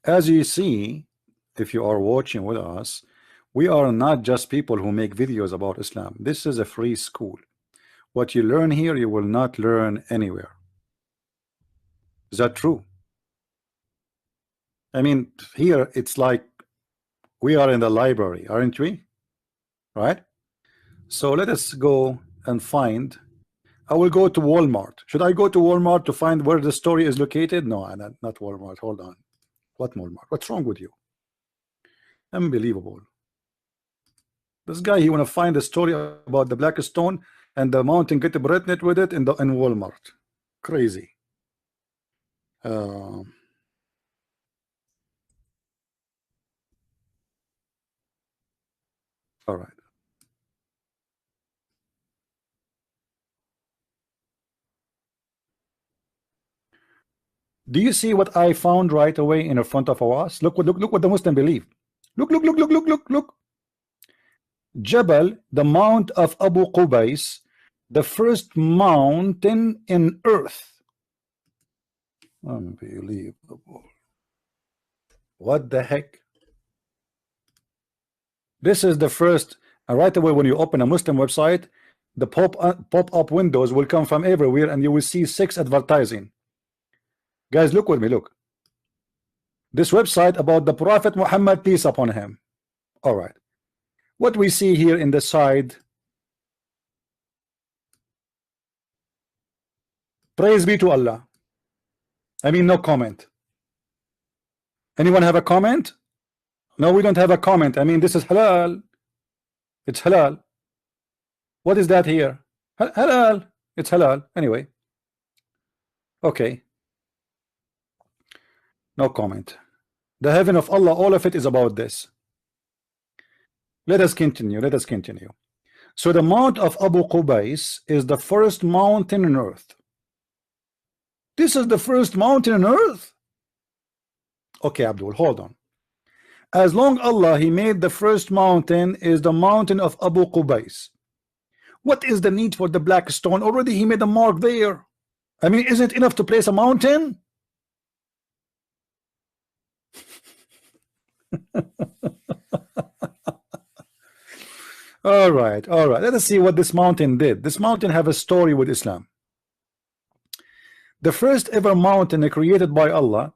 As you see, if you are watching with us, we are not just people who make videos about Islam. This is a free school. What you learn here, you will not learn anywhere. Is that true? I mean, here it's like we are in the library, aren't we? Right? So let us go and find. I will go to Walmart. Should I go to Walmart to find where the story is located? No, not Walmart. Hold on. What Walmart? What's wrong with you? Unbelievable. This guy, he want to find a story about the black stone and the mountain get pregnant with it in Walmart. Crazy. All right. Do you see what I found right away in front of us? Look what the Muslim believe. Look. Jabal, the mount of Abu Qubais, the first mountain in earth. Unbelievable. What the heck? This is the first, and right away when you open a Muslim website, the pop-up windows will come from everywhere and you will see 6 advertising. Guys, look with me, look. This website about the Prophet Muhammad, peace upon him. All right. What we see here in the side, praise be to Allah. I mean, no comment. Anyone have a comment? No, we don't have a comment. I mean, this is halal. It's halal. What is that here? Halal. It's halal. Anyway. Okay. No comment. The heaven of Allah, all of it is about this. Let us continue. So the mount of Abu Qubais is the first mountain on earth. This is the first mountain on earth? Okay, Abdul, hold on. As long Allah, He made the first mountain is the mountain of Abu Qubais. What is the need for the black stone? Already He made a mark there. I mean, isn't it enough to place a mountain? All right. Let us see what this mountain did. This mountain have a story with Islam. The first ever mountain created by Allah.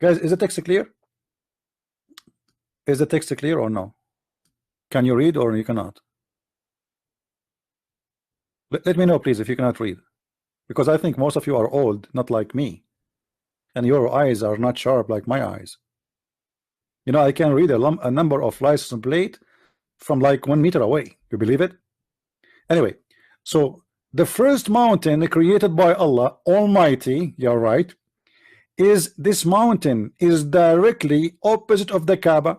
Guys, is the text clear? Is the text clear or no? Can you read or you cannot? Let me know, please, if you cannot read, because I think most of you are old, not like me, and your eyes are not sharp like my eyes. You know, I can read a number of license plate from like 1 meter away. You believe it? Anyway, so the first mountain created by Allah Almighty, you're right, is this mountain is directly opposite of the Kaaba.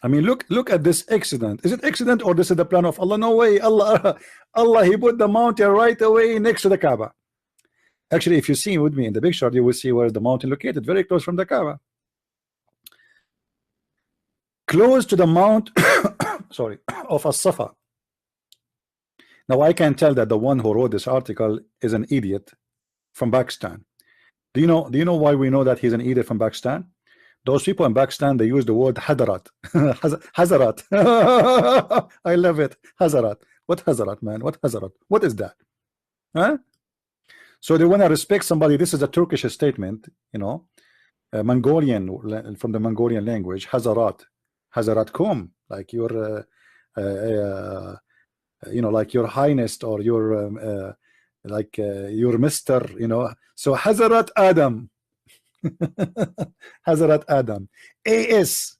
I mean, look at this accident. Is it accident or this is the plan of Allah? No way. Allah he put the mountain right away next to the Kaaba. Actually, if you see with me in the picture, you will see where the mountain located, very close from the Kaaba, close to the mount sorry, of As-Safa. Now I can tell that the one who wrote this article is an idiot from Pakistan. Do you know why we know that he's an idiot from Pakistan? Those people in Pakistan, they use the word Hadarat. Hazarat. I love it. Hazarat. What Hazarat, man? What Hazarat? What is that? Huh? So they want to respect somebody. This is a Turkish statement, you know, Mongolian, from the Mongolian language. Hazarat. Hazaratkum. Like your, you know, like your highness or your, like your mister, you know. So Hazarat Adam. Hazrat Adam. AS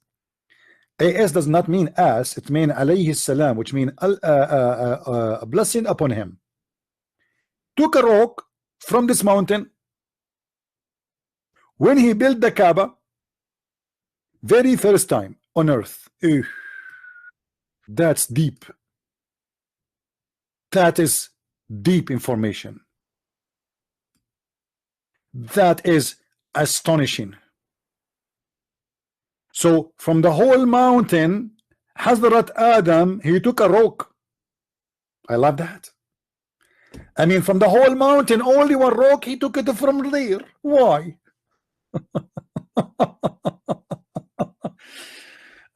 does not mean as, it means alayhi salam, which means a blessing upon him. Took a rock from this mountain when he built the Kaaba, very first time on earth. That's deep. That is deep information. That is astonishing. So from the whole mountain, Hazrat Adam, he took a rock. I love that. I mean, from the whole mountain, only one rock, he took it from there. Why?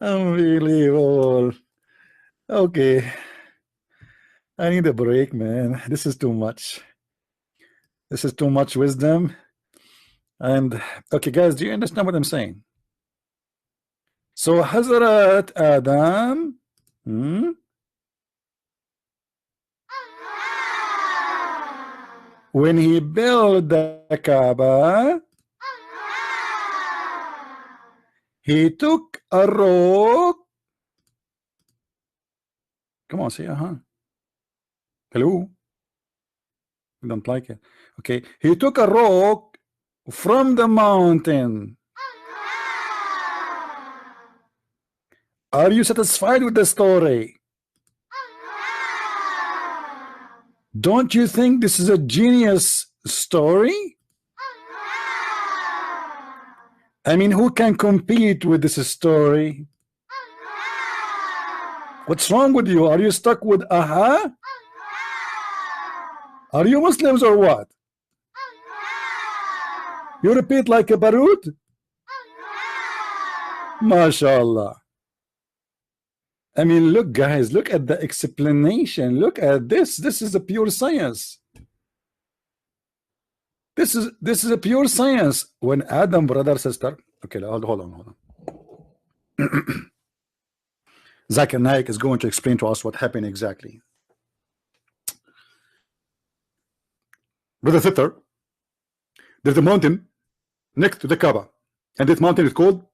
Unbelievable. Okay, I need a break, man. This is too much. This is too much wisdom. And okay, guys, do you understand what I'm saying? So Hazrat Adam, when he built the Kaaba, he took a rock. Come on, say hello. You don't like it? Okay, he took a rock from the mountain. Are you satisfied with the story? Don't you think this is a genius story? I mean, who can compete with this story? What's wrong with you? Are you stuck with aha? Are you Muslims or what? You repeat like a barut? MashaAllah. I mean, look, guys, look at the explanation. Look at this. This is a pure science. This is a pure science. When Adam, brother, sister. Okay, hold on. Zakir Naik is going to explain to us what happened exactly. Brother sister, there's a mountain next to the Kaaba, and this mountain is called,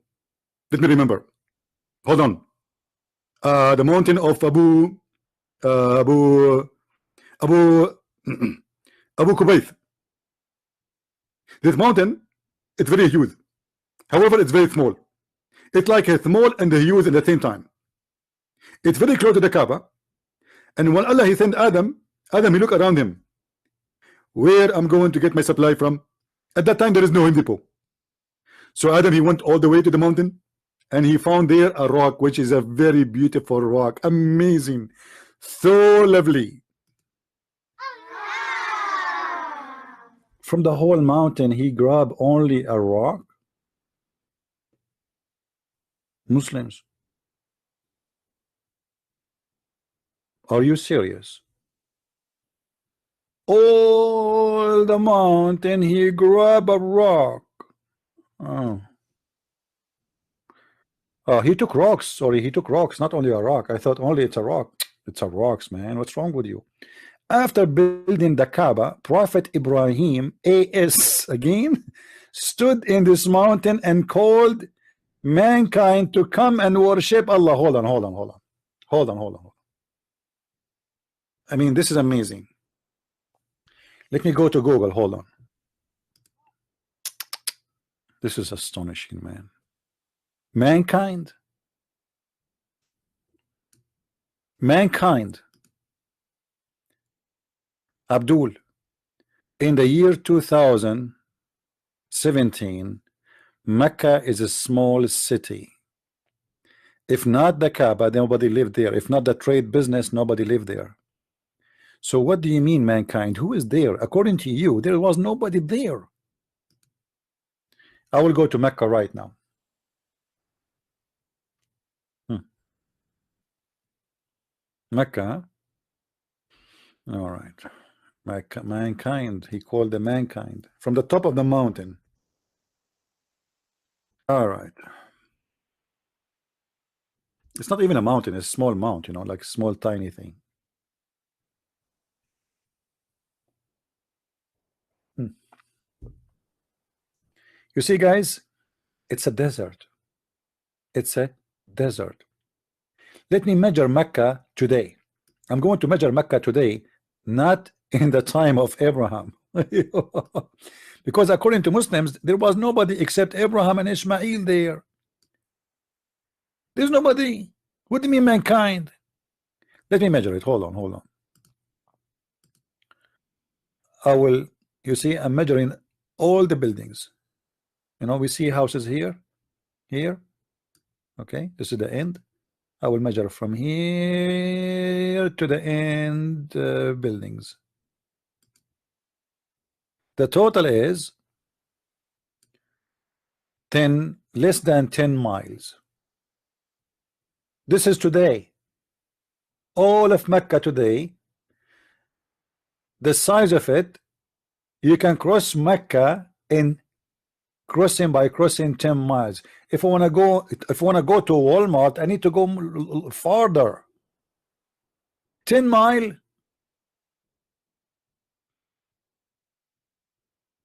let me remember, hold on, the mountain of Abu Kubayth. This mountain, it's very huge, however it's very small. It's like a small and a huge at the same time. It's very close to the Kaaba, and when Allah he sent Adam, he looked around him, where I'm going to get my supply from. At that time there is no Home Depot. So Adam, he went all the way to the mountain, and he found there a rock, which is a very beautiful rock, amazing, so lovely. From the whole mountain he grabbed only a rock. Muslims, are you serious? All the mountain he grabbed a rock. Oh, he took rocks. Sorry, he took rocks, not only a rock. I thought only it's a rock. It's a rocks, man. What's wrong with you? After building the Kaaba, Prophet Ibrahim, AS again, stood in this mountain and called mankind to come and worship Allah. Hold on. I mean, this is amazing. Let me go to Google. Hold on. This is astonishing, man. Mankind, Abdul, in the year 2017, Mecca is a small city. If not the Kaaba, nobody lived there. If not the trade business, nobody lived there. So what do you mean, mankind? Who is there? According to you, there was nobody there. I will go to Mecca right now. Mecca. All right. Mankind. He called the mankind from the top of the mountain. All right. It's not even a mountain. It's a small mount, you know, like a small tiny thing. You see, guys, it's a desert. It's a desert. Let me measure Mecca today. I'm going to measure Mecca today, not in the time of Abraham. Because according to Muslims, there was nobody except Abraham and Ishmael there. There's nobody. What do you mean, mankind? Let me measure it. Hold on. I will, you see, I'm measuring all the buildings. You know, we see houses here. Okay, this is the end. I will measure from here to the end buildings. The total is less than 10 miles. This is today. All of Mecca today, the size of it, you can cross Mecca in crossing 10 miles. If I want to go to Walmart, I need to go farther. 10 mile.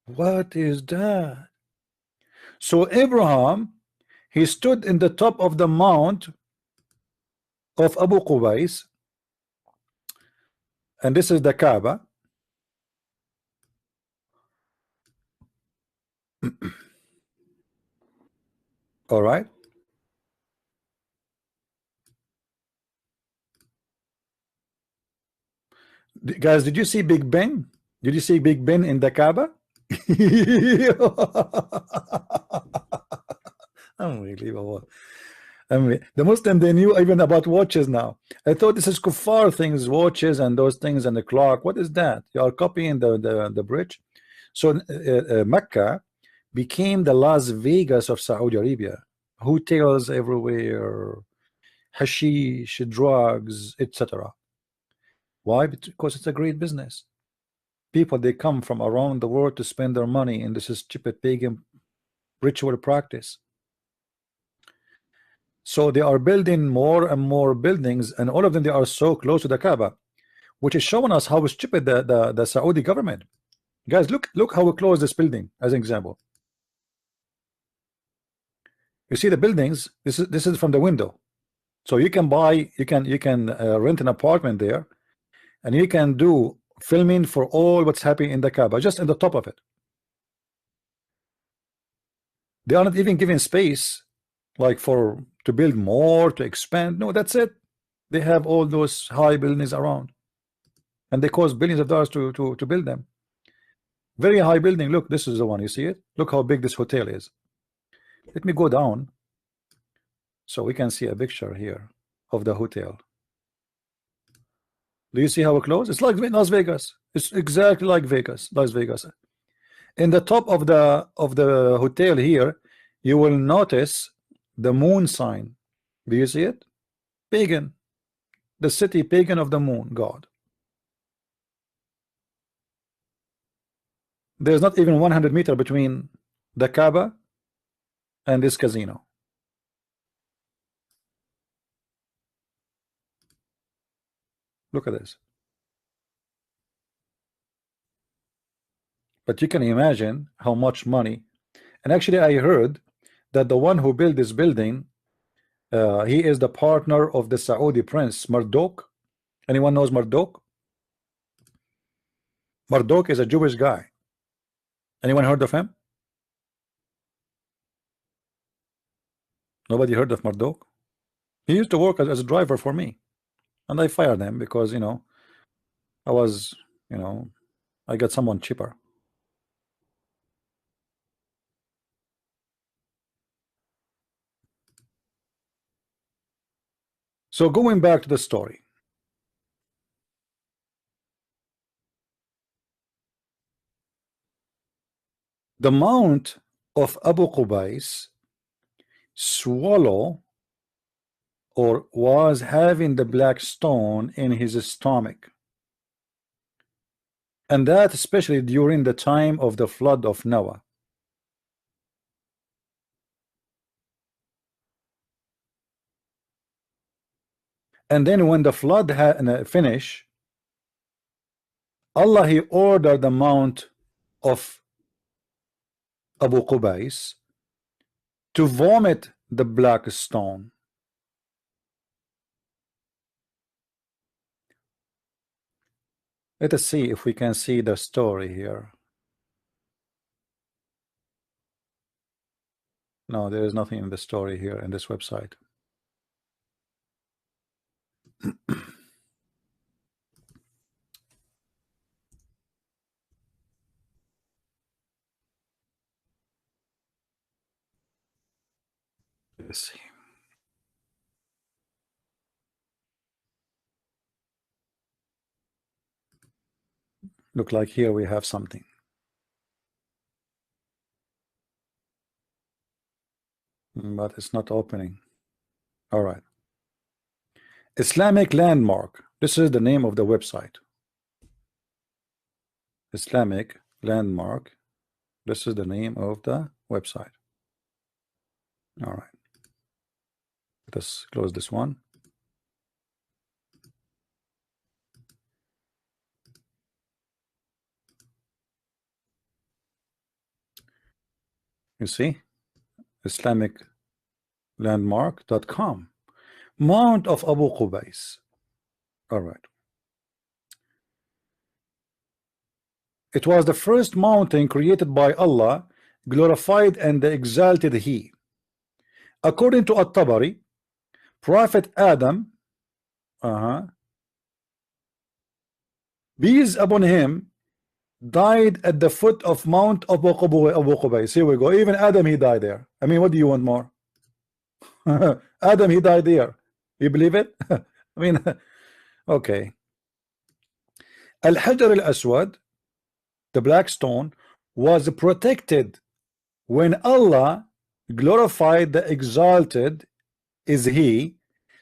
What is that? So Abraham, he stood in the top of the mount of Abu Qubais, and this is the Kaaba. All right. Guys, did you see Big Ben? Did you see Big Ben in the Kaaba? Unbelievable. I mean, the Muslim, they knew even about watches now. I thought this is kuffar things, watches and those things and the clock. What is that? You are copying the bridge. So Mecca became the Las Vegas of Saudi Arabia. Hotels everywhere, hashish, drugs, etc. Why? Because it's a great business. People, they come from around the world to spend their money, and this is stupid pagan ritual practice. So they are building more and more buildings, and all of them, they are so close to the Kaaba, which is showing us how stupid the Saudi government. Guys, look how close this building as an example. You see the buildings. This is from the window, so you can buy, you can rent an apartment there, and you can do filming for all what's happening in the Kaaba, just in the top of it. They are not even giving space like to build more, to expand. No, that's it. They have all those high buildings around, and they cost billions of dollars to build them. Very high building. Look, this is the one. You see it? Look how big this hotel is. Let me go down so we can see a picture here of the hotel. Do you see how close? It's like Las Vegas. It's exactly like Las Vegas. In the top of the hotel here, you will notice the moon sign. Do you see it? Pagan. The city pagan of the moon god. There's not even 100 meters between the Kaaba and this casino. Look at this. But you can imagine how much money. And actually, I heard that the one who built this building, he is the partner of the Saudi prince Marduk. Anyone knows Marduk? Marduk is a Jewish guy. Anyone heard of him? Nobody heard of Marduk? He used to work as a driver for me, and I fired him because, you know, I was, you know, I got someone cheaper. So going back to the story, the mount of Abu Qubais swallow or was having the black stone in his stomach, and that especially during the time of the flood of Noah. And then when the flood had finished, Allah, he ordered the mount of Abu Qubais to vomit the black stone. Let us see if we can see the story here. No, there is nothing in the story here in this website. Let's see. Look like here we have something. But it's not opening. All right. Islamic Landmark. This is the name of the website. Islamic Landmark. This is the name of the website. All right. Let us close this one. You see? IslamicLandmark.com. Mount of Abu Qubais. All right. It was the first mountain created by Allah, glorified and exalted He. According to At-Tabari, Prophet Adam, peace upon him, died at the foot of Mount Abu Qubais. Here we go. Even Adam, he died there. I mean, what do you want more? Adam, he died there. You believe it? I mean, okay. Al-Hajar al-Aswad, the black stone, was protected when Allah, glorified the exalted is He,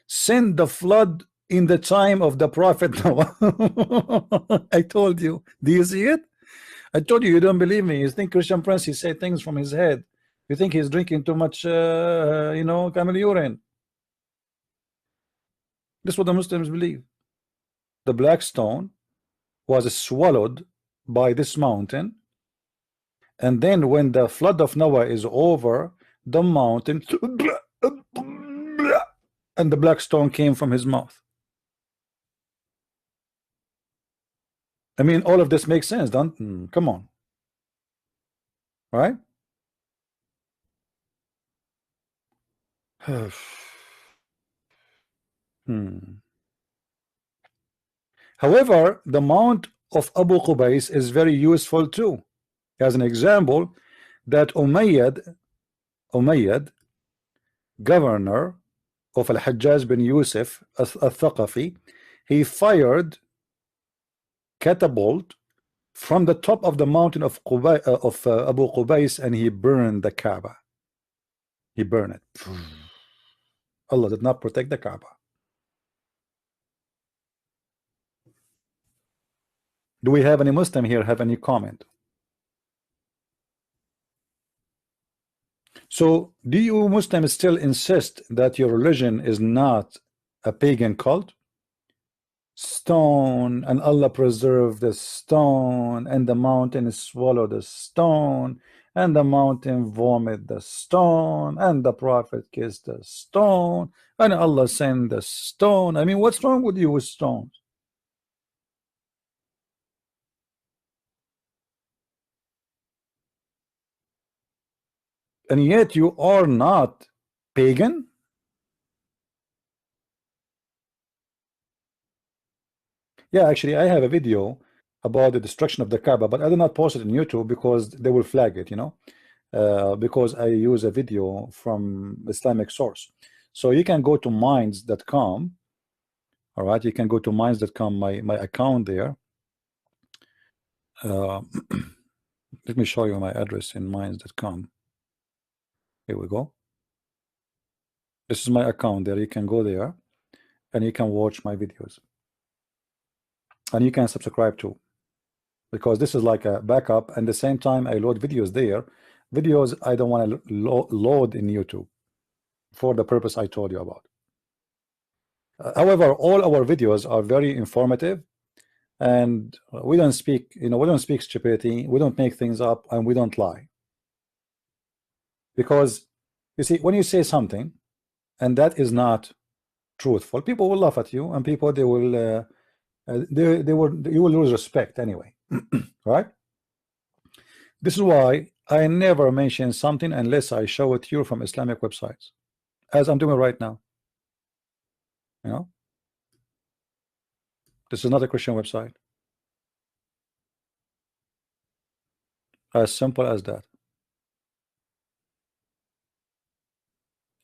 sent the flood in the time of the Prophet Noah. I told you. Do you see it? I told you, you don't believe me. You think Christian Prince, he say things from his head. You think he's drinking too much, you know, camel urine. This is what the Muslims believe. The black stone was swallowed by this mountain, and then when the flood of Noah is over, the mountain and the black stone came from his mouth. I mean, all of this makes sense, don't come on, right? However, the mount of Abu Qubais is very useful too. As an example, that Umayyad, governor of Al-Hajjaj bin Yusuf al-Thaqafi, he fired catapult from the top of the mountain of Abu Qubais, and he burned the Kaaba. He burned it. Allah did not protect the Kaaba. Do we have any Muslim here have any comment? So do you Muslims still insist that your religion is not a pagan cult? Stone, and Allah preserve the stone, and the mountain swallow the stone, and the mountain vomit the stone, and the prophet kissed the stone, and Allah sent the stone. I mean, what's wrong with you with stones? And yet you are not Pagan? Yeah, actually, I have a video about the destruction of the Kaaba, but I did not post it on YouTube because they will flag it, you know, because I use a video from Islamic source. So you can go to minds.com. All right, you can go to minds.com, my account there. Let me show you my address in minds.com. Here we go. This is my account there. You can go there and you can watch my videos. And you can subscribe to, because this is like a backup. And the same time I load videos there, videos I don't want to load in YouTube for the purpose I told you about. However, all our videos are very informative, and we don't speak, you know, we don't speak stupidity, we don't make things up, and we don't lie. Because you see, when you say something and that is not truthful, people will laugh at you, and people they will you will lose respect anyway. Right? This is why I never mention something unless I show it to you from Islamic websites, as I'm doing right now. You know, this is not a Christian website. As simple as that.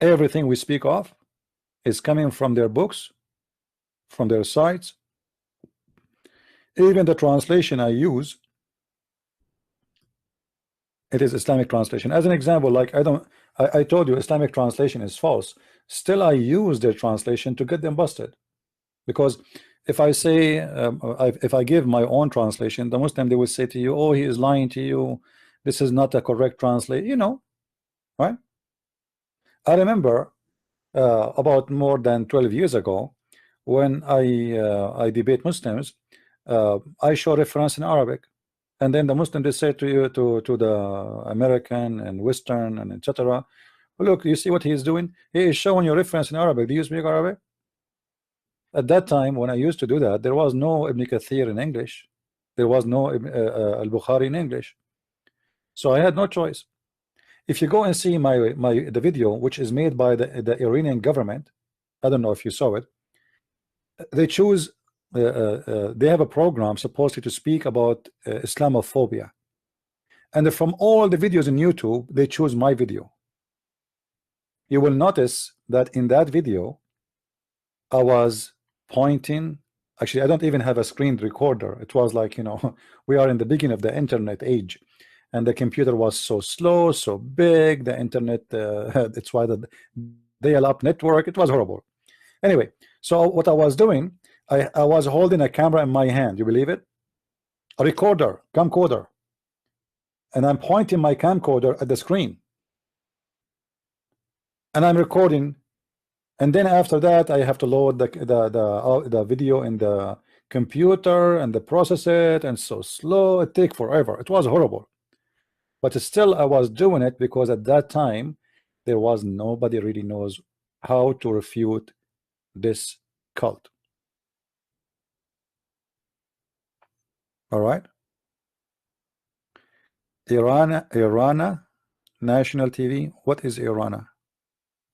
Everything we speak of is coming from their books, from their sites. Even the translation I use, it is Islamic translation. As an example, like I told you Islamic translation is false. Still, I use their translation to get them busted. Because if I say, if I give my own translation, the Muslim, they will say to you, oh, he is lying to you. This is not a correct translation, you know, right? I remember about more than 12 years ago, when I debate Muslims, I show reference in Arabic, and then the Muslim they say to you, to the American and Western and etc. Look, you see what he is doing? He is showing you reference in Arabic. Do you speak Arabic? At that time, when I used to do that, there was no Ibn Kathir in English. There was no Al-Bukhari in English. So I had no choice. If you go and see the video, which is made by the Iranian government, I don't know if you saw it. They choose, they have a program supposedly to speak about Islamophobia, and from all the videos in YouTube, they choose my video. You will notice that in that video, I was pointing. Actually, I don't even have a screen recorder. It was like, you know, we are in the beginning of the internet age, and the computer was so slow, so big. The internet, it's why the dial-up network. It was horrible. Anyway, so what I was doing, I was holding a camera in my hand. You believe it? A recorder, camcorder, and I'm pointing my camcorder at the screen, and I'm recording. And then after that, I have to load the video in the computer and process it, and so slow. It take forever. It was horrible, but still I was doing it because at that time there was nobody really knows how to refute this cult. All right, Irana National TV. What is Irana?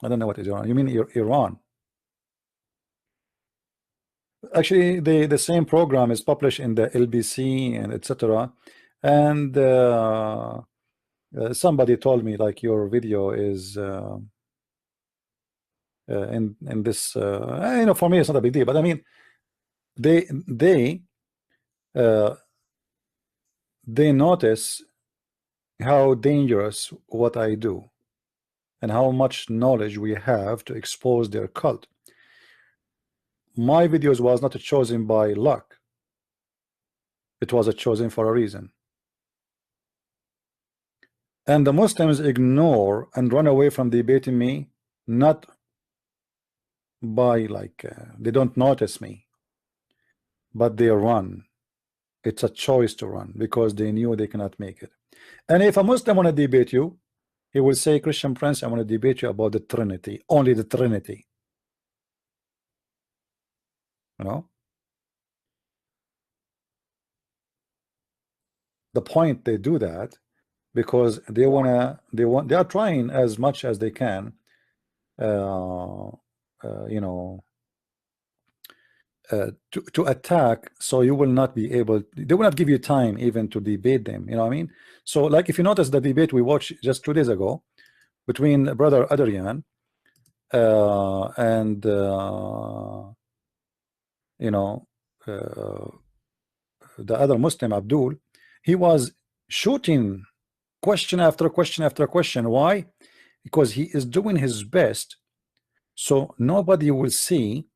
I don't know what is Iran. You mean Iran? Actually, the same program is published in the LBC and etc. And somebody told me like your video is in this. You know, for me it's not a big deal, but I mean, they notice how dangerous what I do and how much knowledge we have to expose their cult. My videos was not chosen by luck. It was chosen for a reason. And the Muslims ignore and run away from debating me, not by like they don't notice me, but they run. It's a choice to run because they knew they cannot make it. And if a Muslim want to debate you, he will say, Christian Prince, I want to debate you about the Trinity, only the Trinity. You know, the point they do that because they are trying as much as they can you know, to attack, so you will not be able, they will not give you time even to debate them, you know what I mean? So like if you notice the debate we watched just 2 days ago between brother Adrian and you know, the other Muslim Abdul, he was shooting question after question after question. Why? Because he is doing his best so nobody will see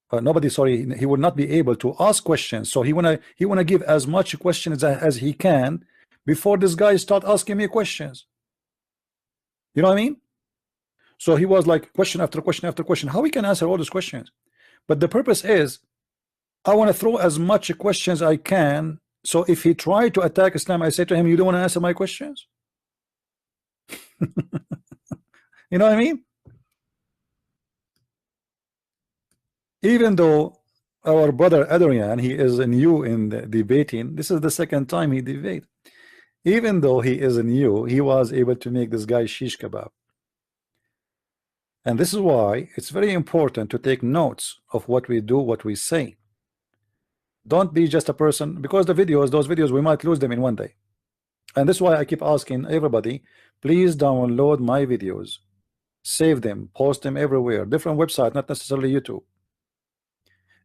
nobody, sorry, he will not be able to ask questions. So he wanna give as much questions as he can before this guy start asking me questions. You know what I mean? So he was like question after question after question. How we can answer all those questions? But the purpose is I want to throw as much questions I can. So if he tried to attack Islam, I say to him, you don't want to answer my questions? You know what I mean? Even though our brother Adrian, he is new in the debating, this is the second time he debate. Even though he is new, he was able to make this guy shish kebab. And this is why it's very important to take notes of what we do, what we say. Don't be just a person, because the videos, those videos, we might lose them in one day. And this is why I keep asking everybody, please download my videos, save them, post them everywhere, different website, not necessarily YouTube.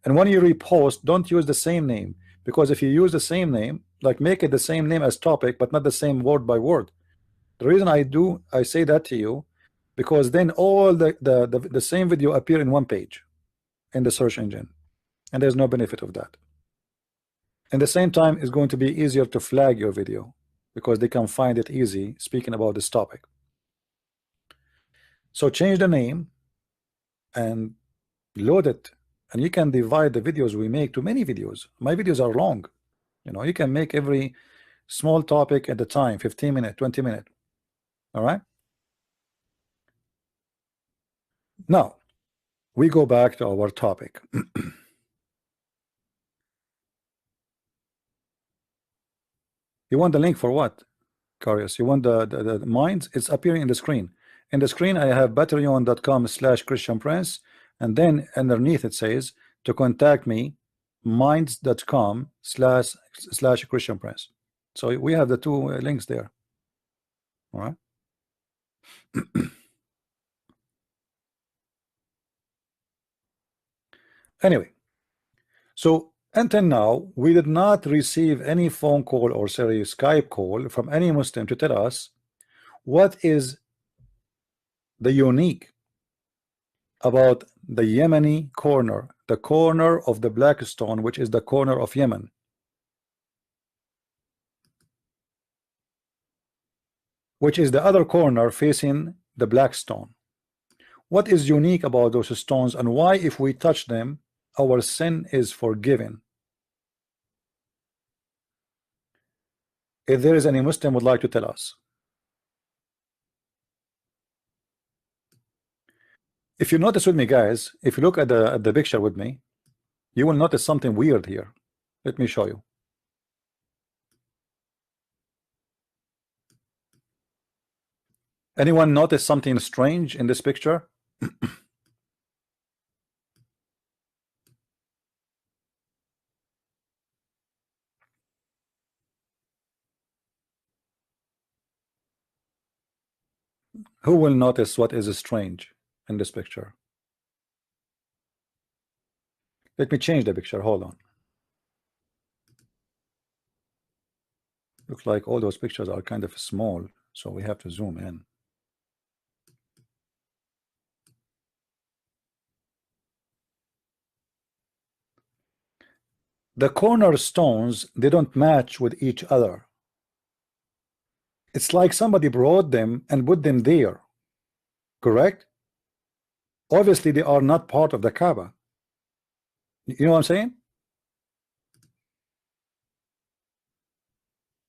And when you repost, don't use the same name, because if you use the same name, like make it the same name as topic, but not the same word by word. The reason I say that to you, because then all the same video appear in one page in the search engine, and there's no benefit of that. And the same time, it's going to be easier to flag your video because they can find it easy speaking about this topic. So change the name and load it, and you can divide the videos we make to many videos. My videos are long, you know, you can make every small topic at a time, 15 minutes, 20 minutes. All right, now we go back to our topic. You want the link for what, Curious? You want the minds? It's appearing in the screen. In the screen I have patreon.com/Christian Prince, and then underneath it says to contact me, minds.com/Christian Prince. So we have the two links there. All right. Anyway, so until now we did not receive any phone call or serious Skype call from any Muslim to tell us what is the unique about the Yemeni corner, the corner of the black stone, which is the corner of Yemen. Which is the other corner facing the black stone. What is unique about those stones, and why if we touch them our sin is forgiven? If there is any Muslim would like to tell us. If you notice with me, guys, if you look at the picture with me, you will notice something weird here. Let me show you. Anyone notice something strange in this picture? Who will notice what is strange in this picture? Let me change the picture. Hold on. Looks like all those pictures are kind of small, so we have to zoom in. The cornerstones, they don't match with each other. It's like somebody brought them and put them there. Correct? Obviously, they are not part of the Kaaba. You know what I'm saying?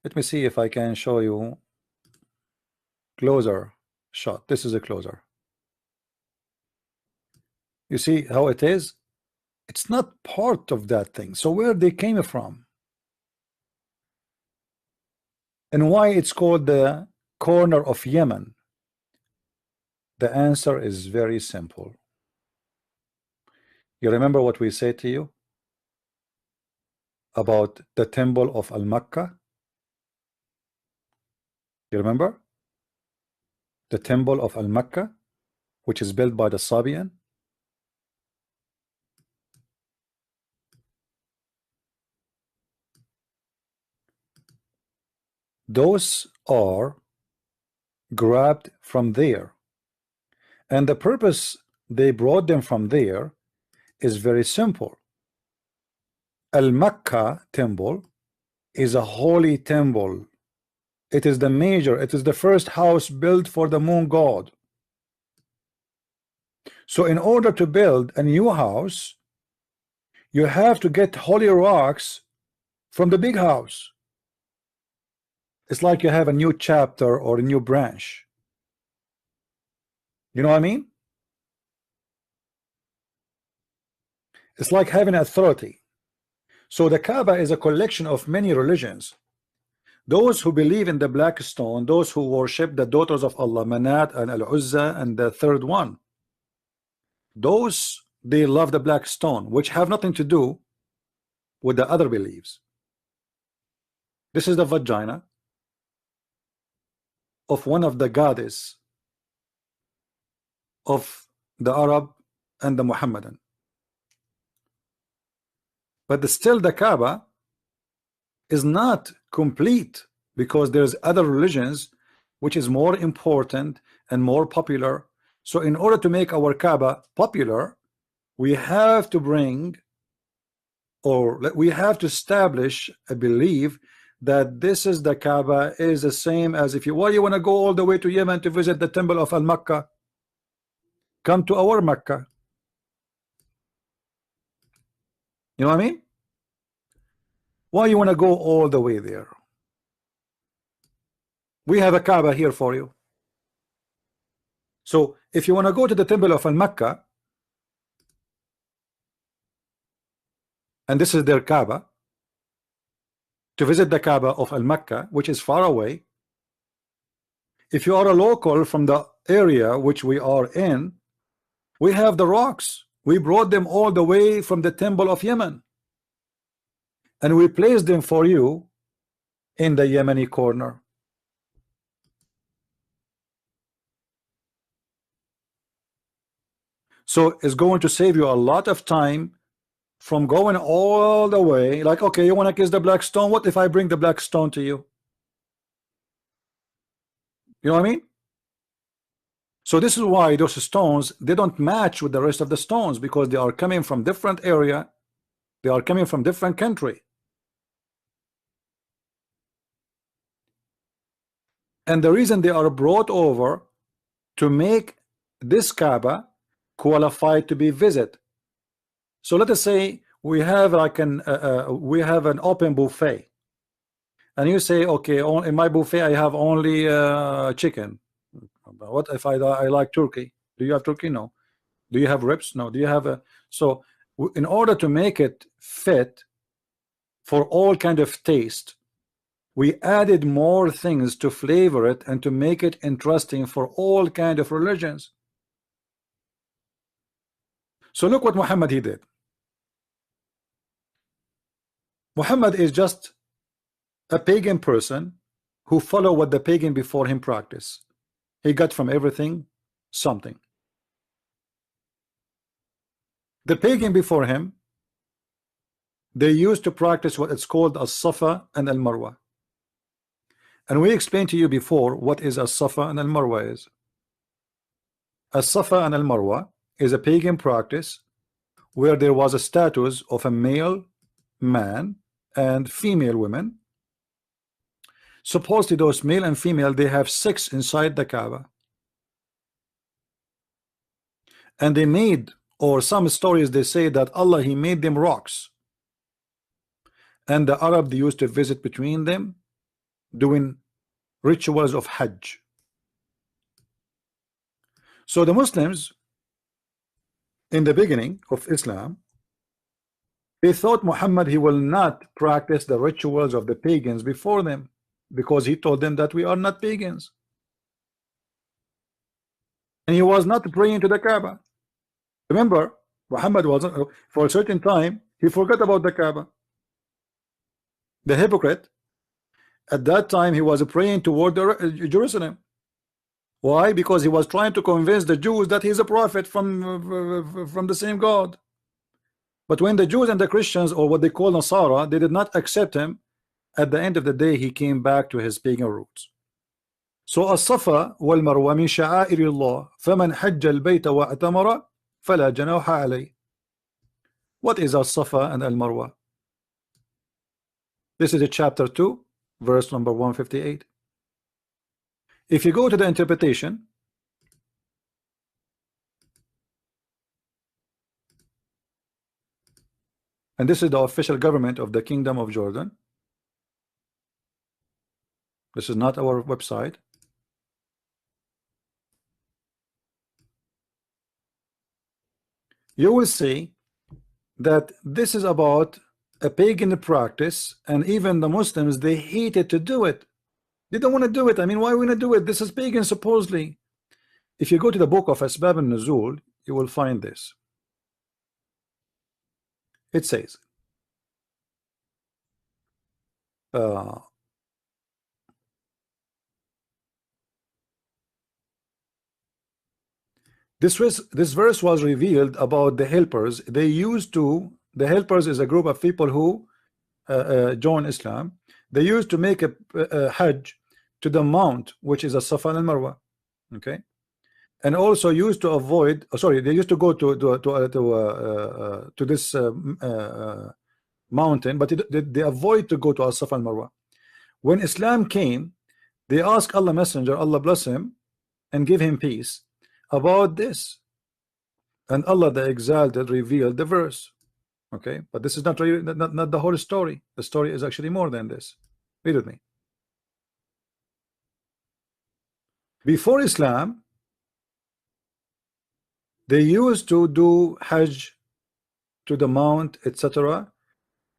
Let me see if I can show you closer shot. This is a closer. You see how it is? It's not part of that thing. So where they came from? And why it's called the corner of Yemen? The answer is very simple. You remember what we said to you about the temple of Al-Makkah? You remember? The temple of Al-Makkah, which is built by the Sabian. Those are grabbed from there. And the purpose they brought them from there is very simple. Al-Makkah temple is a holy temple. It is the major, it is the first house built for the moon god. So in order to build a new house, you have to get holy rocks from the big house. It's like you have a new chapter or a new branch. You know what I mean? It's like having authority. So the Kaaba is a collection of many religions. Those who believe in the black stone, those who worship the daughters of Allah, Manat and Al-Uzza and the third one, those, they love the black stone, which have nothing to do with the other beliefs. This is the vagina of one of the goddess of the Arab and the Muhammadan. But still the Kaaba is not complete, because there's other religions which is more important and more popular. So in order to make our Kaaba popular, we have to bring, or we have to establish a belief that this is the Kaaba is the same as if you, why you want to go all the way to Yemen to visit the temple of Al-Makkah? Come to our Makkah. You know what I mean? Why you want to go all the way there? We have a Kaaba here for you. So if you want to go to the temple of Al-Makkah, and this is their Kaaba, to visit the Kaaba of Al-Makkah, which is far away, if you are a local from the area which we are in, we have the rocks. We brought them all the way from the temple of Yemen, and we placed them for you in the Yemeni corner. So it's going to save you a lot of time from going all the way. Like, okay, you want to kiss the black stone? What if I bring the black stone to you? You know what I mean? So this is why those stones, they don't match with the rest of the stones, because they are coming from different area. They are coming from different country. And the reason they are brought over to make this Kaaba qualified to be visited. So let us say we have like an open buffet, and you say, okay, in my buffet I have only chicken. What if I like turkey? Do you have turkey? No. Do you have ribs? No. Do you have a? So in order to make it fit for all kind of taste, we added more things to flavor it and to make it interesting for all kind of religions. So look what Muhammad he did. Muhammad is just a pagan person who followed what the pagan before him practiced. He got from everything something. The pagan before him, they used to practice what it's called as-Safa and al-Marwa. And we explained to you before what is as-Safa and al-Marwa is. As-Safa and al-Marwa is a pagan practice where there was a status of a male man and female women. Supposedly those male and female, they have sex inside the Kaaba, and they made, or some stories they say that Allah he made them rocks, and the Arab they used to visit between them doing rituals of Hajj. So the Muslims in the beginning of Islam, they thought Muhammad he will not practice the rituals of the pagans before them, because he told them that we are not pagans. and he was not praying to the Kaaba. Remember, Muhammad was for a certain time he forgot about the Kaaba. The hypocrite at that time he was praying toward the, Jerusalem. Why? Because he was trying to convince the Jews that he's a prophet from the same God. But when the Jews and the Christians, or what they call Nasara, they did not accept him, at the end of the day he came back to his pagan roots. So الصفا والمروة من شعائر الله فمن حج البيت واعتمر فلا جناح عليه. What is الصفا and al-Marwa? This is chapter 2, verse number 158. If you go to the interpretation, and this is the official government of the Kingdom of Jordan. This is not our website. You will see that this is about a pagan practice, and even the Muslims, they hated to do it. They don't want to do it. I mean, why want to do it? This is pagan, supposedly. If you go to the book of Asbab al-Nuzul, you will find this. It says, this verse was revealed about the helpers. They used to, the helpers is a group of people who join Islam. They used to make a Hajj to the mount, which is a Safa and Marwa, okay, and also used to avoid. Sorry, they used to go to this mountain, but they avoid to go to Safa and Marwa. When Islam came, they asked Allah Messenger, Allah bless him and give him peace, about this, and Allah the Exalted revealed the verse. Okay, but this is not really not the whole story. The story is actually more than this. Read with me. Before Islam, they used to do Hajj to the mount, etc.,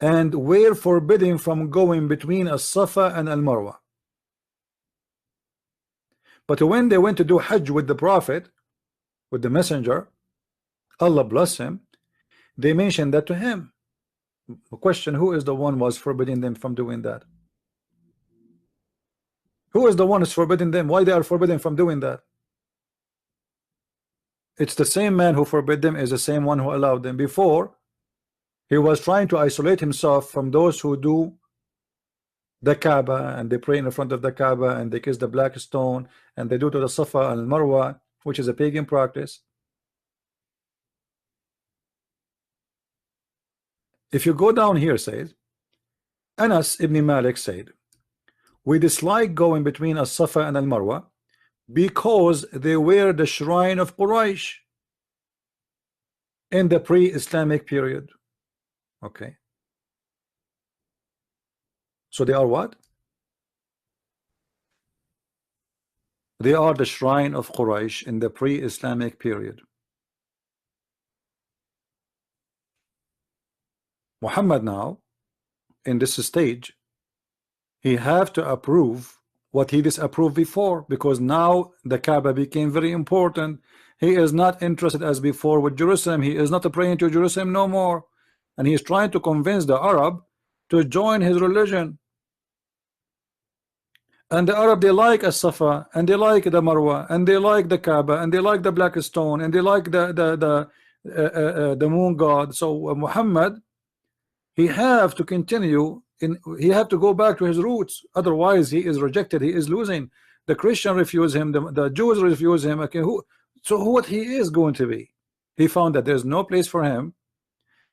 and were forbidden from going between as-Safa and al-Marwa. But when they went to do Hajj with the Prophet, with the Messenger, Allah bless him, they mentioned that to him. The question, who is the one was forbidding them from doing that? Who is the one who's forbidding them? Why they are forbidden from doing that? It's the same man who forbid them is the same one who allowed them. Before, he was trying to isolate himself from those who do the Kaaba, and they pray in front of the Kaaba, and they kiss the black stone, and they do to the Safa and Marwa, which is a pagan practice. If you go down here, says Anas ibn Malik said, we dislike going between as-Safa and al-Marwa because they were the shrine of Quraysh in the pre-Islamic period. Okay, so they are what? They are the shrine of Quraysh in the pre-Islamic period. Muhammad now, in this stage, he have to approve what he disapproved before, because now the Kaaba became very important. He is not interested as before with Jerusalem. He is not praying to Jerusalem no more, and he is trying to convince the Arab to join his religion. And the Arab, they like as-Safa, and they like the Marwa, and they like the Kaaba, and they like the black stone, and they like the moon god. So Muhammad, he have to continue in, he have to go back to his roots, otherwise he is rejected, he is losing. The Christian refuse him, the Jews refuse him. Okay, so what he is going to be? He found that there's no place for him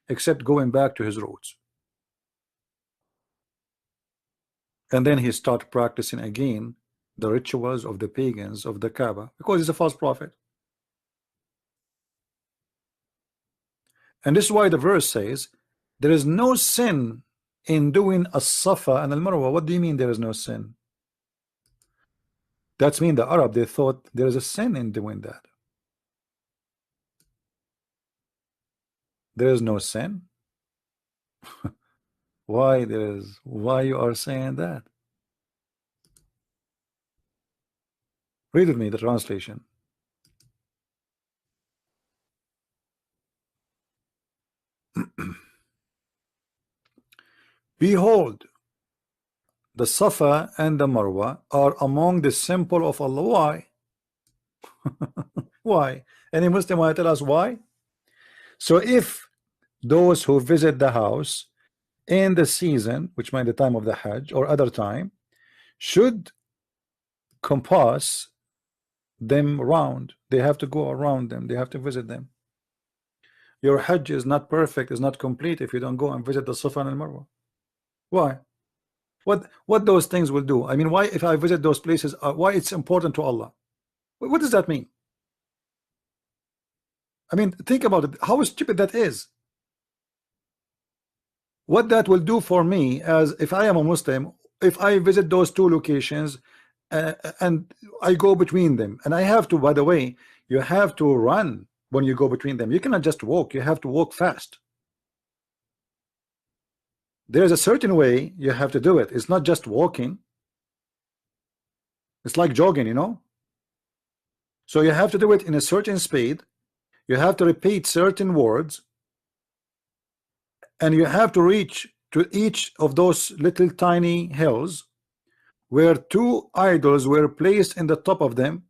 except going back to his roots. And then he started practicing again the rituals of the pagans of the Kaaba, because he's a false prophet. And this is why the verse says there is no sin in doing as-Safa and al-Marwa. What do you mean there is no sin? That's mean the Arab, they thought there is a sin in doing that. There is no sin. Why you are saying that? Read with me the translation. behold, the Safa and the Marwa are among the symbol of Allah. Why? Why? Any Muslim want to tell us why? So if those who visit the house in the season, which might be the time of the Hajj or other time, should compass them round, they have to go around them, they have to visit them. Your Hajj is not perfect, is not complete if you don't go and visit the Safa and Marwa. Why? What those things will do? I mean, why, if I visit those places, why it's important to Allah? What does that mean? I mean, think about it, how stupid that is. What that will do for me, as if I am a Muslim, if I visit those two locations and I go between them, and I have to, by the way, you have to run when you go between them. You cannot just walk, you have to walk fast. There's a certain way you have to do it. It's not just walking. It's like jogging, you know. So you have to do it in a certain speed. You have to repeat certain words, and you have to reach to each of those little tiny hills where two idols were placed in the top of them,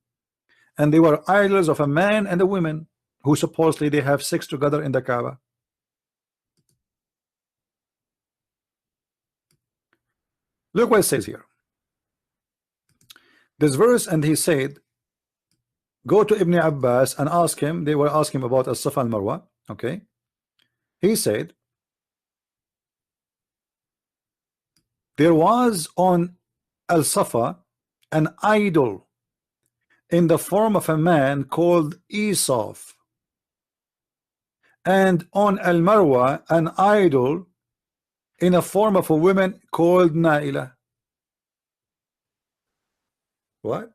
and they were idols of a man and a woman who supposedly they have sex together in the Kaaba. Look what it says here. This verse, and he said, go to Ibn Abbas and ask him. They were asking about as-Safa and Marwa. Okay, he said there was on al-Safa an idol in the form of a man called Esaf, and on al-Marwa an idol in a form of a woman called Naila. What?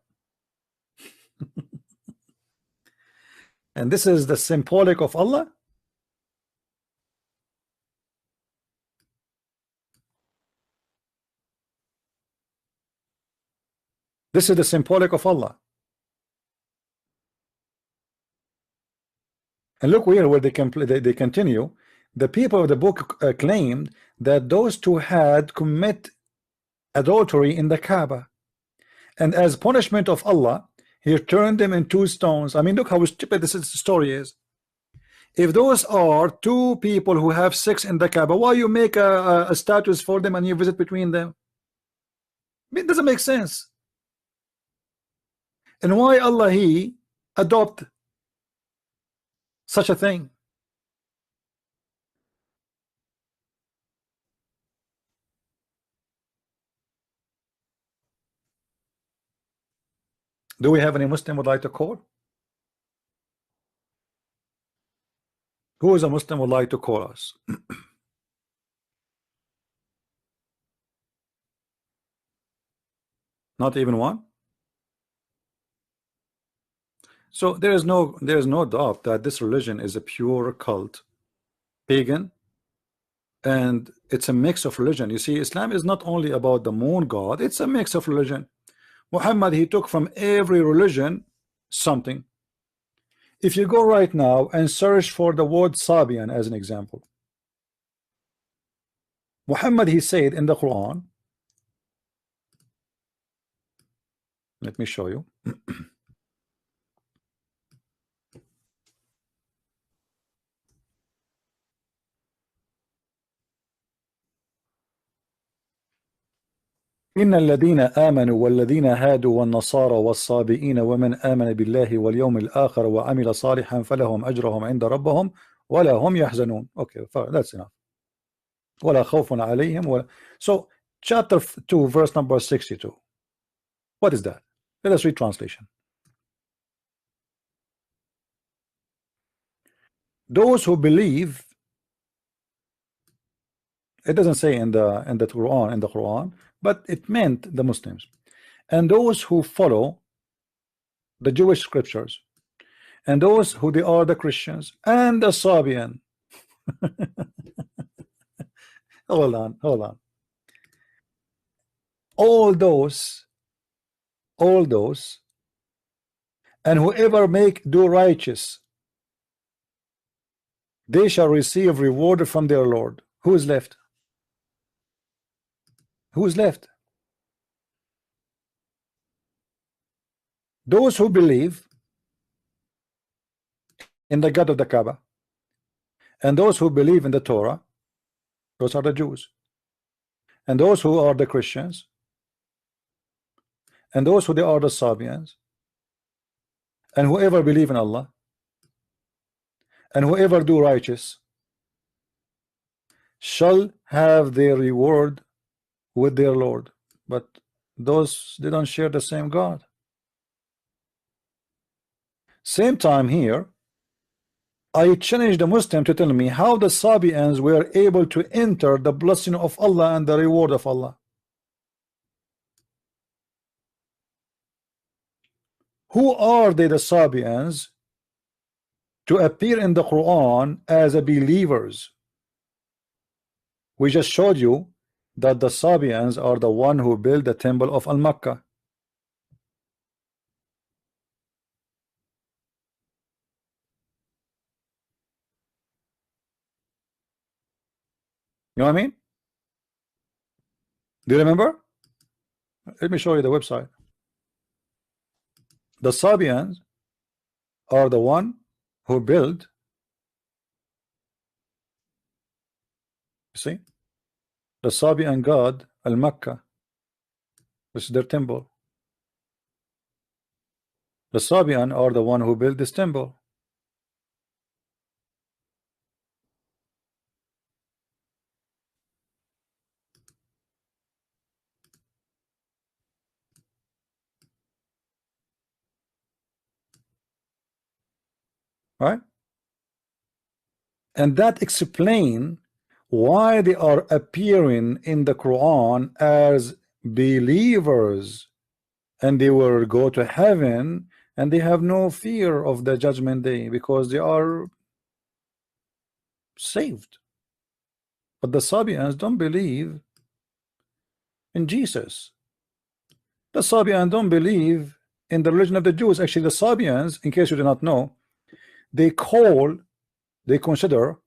And this is the symbolic of Allah? This is the symbolic of Allah. And look here where they continue. The people of the book claimed that those two had commit adultery in the Kaaba, and as punishment of Allah, he turned them into stones. I mean, look how stupid this story is. If those are two people who have sex in the Kaaba, why you make a status for them and you visit between them? I mean, it doesn't make sense. And why Allah he adopt such a thing? Do we have any Muslim would like to call? Who is a Muslim would like to call us? Not even one. So there is no doubt that this religion is a pure cult, pagan, and it's a mix of religion. You see, Islam is not only about the moon god, it's a mix of religion. Muhammad, he took from every religion something. If you go right now and search for the word Sabian as an example, Muhammad, he said in the Quran, let me show you. إن الذين آمنوا والذين هادوا والنصارى والصابئين ومن آمن بالله واليوم الآخر وعمل صالحا فلهم أجرهم عند ربهم ولا هم يحزنون. Okay, that's enough. ولا خوف عليهم ولا... So chapter 2 verse number 62. What is that? Let us read translation. Those who believe, it doesn't say in the Quran, but it meant the Muslims, and those who follow the Jewish scriptures, and those who they are the Christians and the Sabian. hold on. All those, and whoever do righteous, they shall receive reward from their Lord. Who is left? Who's left? Those who believe in the God of the Kaaba, and those who believe in the Torah, those are the Jews. And those who are the Christians, and those who they are the Sabians, and whoever believe in Allah, and whoever do righteous, shall have their reward with their Lord. But those, they don't share the same God. Same time here, I challenge the Muslim to tell me how the Sabians were able to enter the blessing of Allah and the reward of Allah. Who are they, the Sabians, to appear in the Quran as a believers? We just showed you that the Sabians are the one who built the temple of Al-Makkah. You know what I mean? Do you remember? Let me show you the website. The Sabians are the one who built, you see, the Sabian god Al-Makkah. This is their temple. The Sabian are the one who built this temple. Right? And that explains why they are appearing in the Quran as believers, and they will go to heaven, and they have no fear of the judgment day because they are saved. But the Sabians don't believe in Jesus. The Sabians don't believe in the religion of the Jews. Actually, the Sabians, in case you do not know, they consider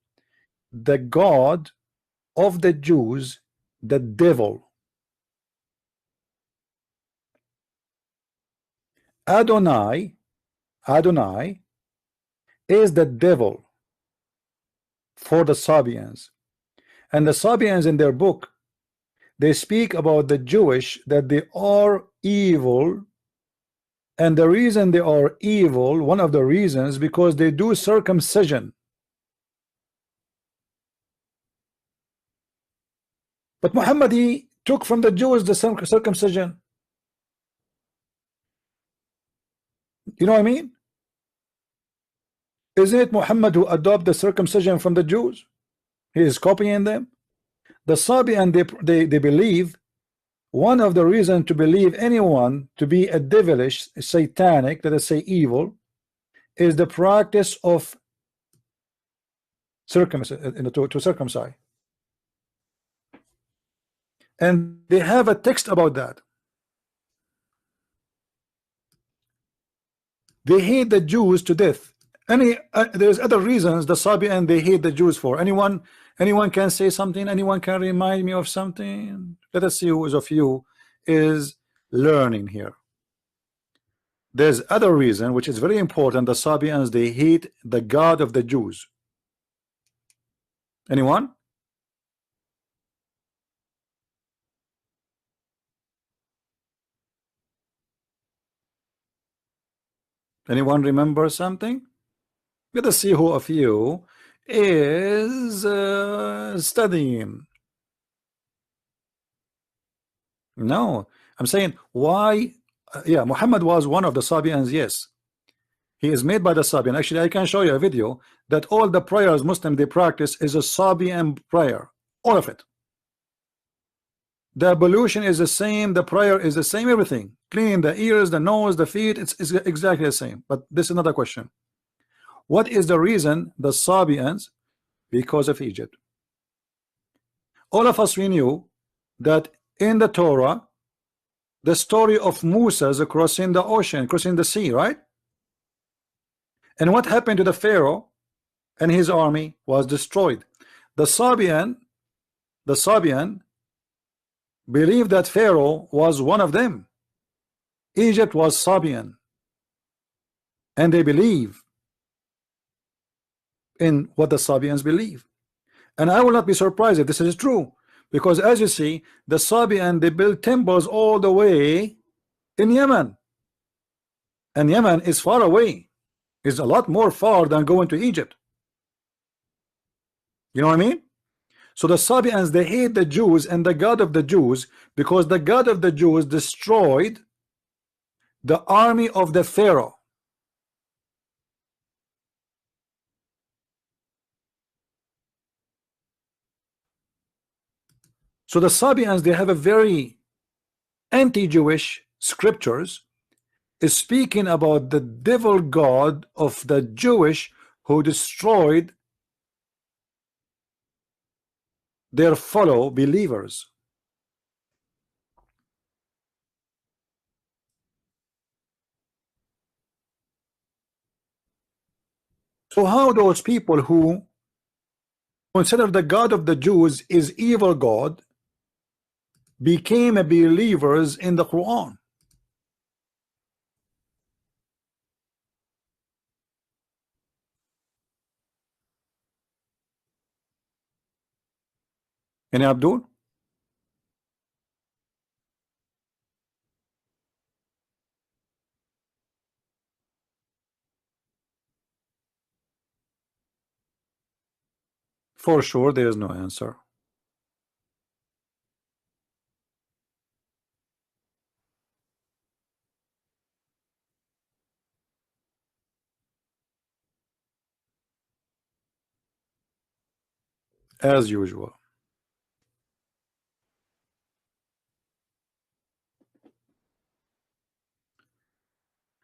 the God of the Jews the devil. Adonai is the devil for the Sabians. And the Sabians in their book, they speak about the Jewish, that they are evil. And the reason they are evil, one of the reasons, because they do circumcision. But Muhammad, he took from the Jews the circumcision. You know what I mean? Isn't it Muhammad who adopted the circumcision from the Jews? He is copying them. The Sabian, they believe, one of the reasons to believe anyone to be a devilish, satanic, let us say evil, is the practice of circumcision, to circumcise. And they have a text about that. They hate the Jews to death. There's other reasons the Sabian they hate the Jews for. Anyone can say something? Anyone can remind me of something? Let us see who of you is learning here. There's other reason which is very important. The Sabians, they hate the God of the Jews. Anyone? Anyone remember something? Let us see who of you is studying. No, I'm saying why. Yeah, Muhammad was one of the Sabians. Yes, he is made by the Sabian. Actually, I can show you a video that all the prayers Muslim they practice is a Sabian prayer, all of it. The ablution is the same, the prayer is the same, everything. Cleaning the ears, the nose, the feet, it's exactly the same. But this is another question. What is the reason the Sabians? Because of Egypt. All of us, we knew that in the Torah, the story of Moses crossing the ocean, crossing the sea, right? And what happened to the Pharaoh and his army was destroyed. The Sabian believe that Pharaoh was one of them. Egypt was Sabian, and they believe in what the Sabians believe. And I will not be surprised if this is true, because as you see, the Sabian, they build temples all the way in Yemen, and Yemen is far away, is a lot more far than going to Egypt. You know what I mean? So the Sabians, they hate the Jews and the God of the Jews because the God of the Jews destroyed the army of the Pharaoh. So the Sabians, they have a very anti-Jewish scriptures is speaking about the devil god of the Jewish who destroyed their fellow believers. So how those people who consider the God of the Jews is evil God became believers in the Quran? Any Abdul? For sure, there is no answer. As usual.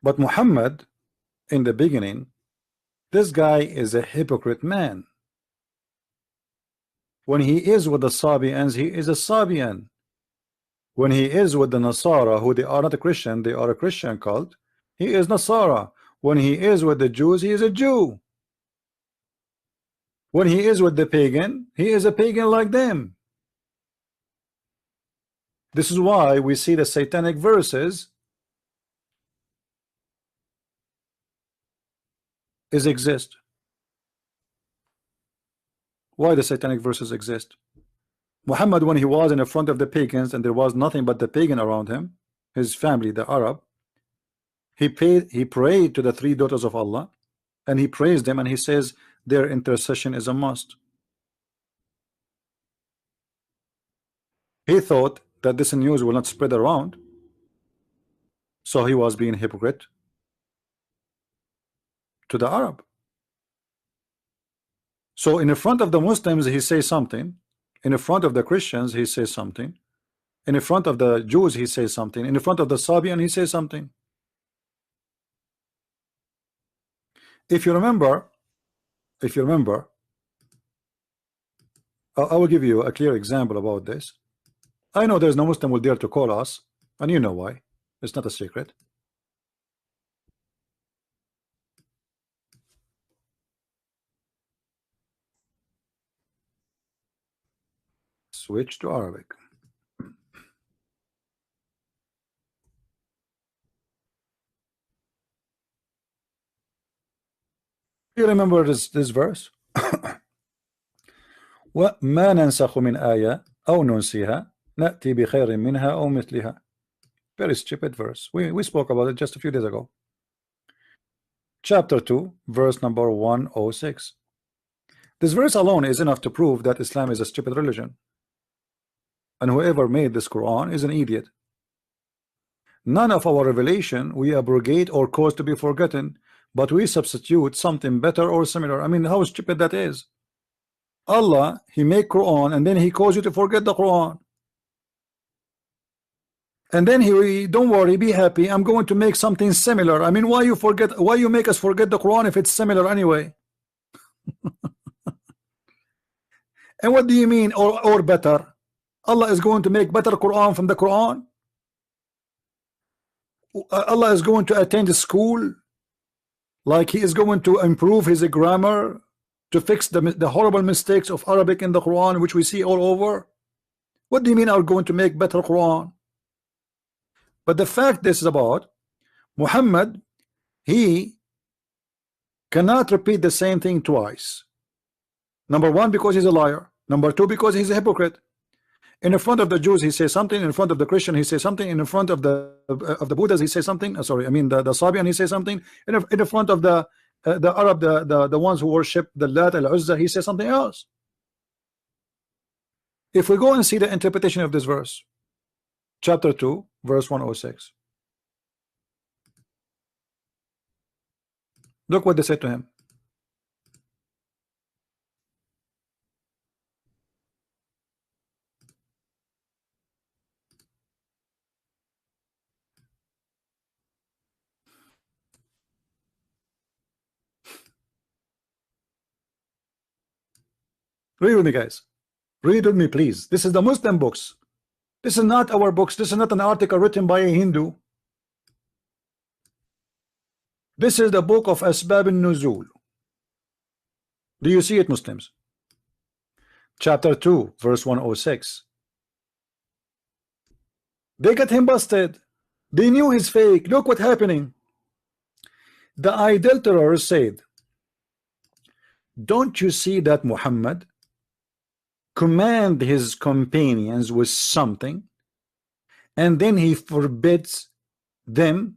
But Muhammad, in the beginning, this guy is a hypocrite man. When he is with the Sabians, he is a Sabian. When he is with the Nasara, who they are not a Christian, they are a Christian cult, he is Nasara. When he is with the Jews, he is a Jew. When he is with the pagan, he is a pagan like them. This is why we see the satanic verses exist. Why the satanic verses exist? Muhammad, when he was in the front of the pagans and there was nothing but the pagan around him, his family, the Arab, he prayed to the three daughters of Allah, and he praised them, and he says their intercession is a must. He thought that this news will not spread around, so he was being hypocrite to the Arab. So in the front of the Muslims he says something, in the front of the Christians he says something, in the front of the Jews he says something, in the front of the Sabian he says something. If you remember, I will give you a clear example about this. I know there's no Muslim will dare to call us, and you know why. It's not a secret. Switch to Arabic. You remember this verse? وَمَا نَنْسَخُ مِنْ آيَةٍ أَوْ نُنْسِهَا نَأْتِي بِخَيْرٍ مِنْهَا أَوْ مِثْلِهَا. Very stupid verse. We spoke about it just a few days ago. Chapter 2, verse number 106. This verse alone is enough to prove that Islam is a stupid religion, and whoever made this Quran is an idiot. None of our revelation we abrogate or cause to be forgotten, but we substitute something better or similar. I mean, how stupid that is. Allah, he make Quran, and then he calls you to forget the Quran, and then he, don't worry, be happy, I'm going to make something similar. I mean, why you make us forget the Quran if it's similar anyway? And what do you mean or better? Allah is going to make better Quran from the Quran? Allah is going to attend school, like he is going to improve his grammar, to fix the horrible mistakes of Arabic in the Quran, which we see all over? What do you mean are going to make better Quran? But the fact this is about Muhammad, he cannot repeat the same thing twice. Number one, because he's a liar. Number two, because he's a hypocrite. In front of the Jews he says something, in front of the Christian he says something, in front of the Buddhas he says something, sorry, I mean the Sabian he says something, in front of the Arab, the ones who worship the Lat al-Uzza, he says something else. If we go and see the interpretation of this verse, chapter 2 verse 106, look what they said to him. Read with me, guys. Read with me, please. This is the Muslim books. This is not our books. This is not an article written by a Hindu. This is the book of Asbab al-Nuzul. Do you see it, Muslims? Chapter 2 verse 106. They got him busted. They knew he's fake. Look what's happening. The adulterers said, don't you see that Muhammad command his companions with something, and then he forbids them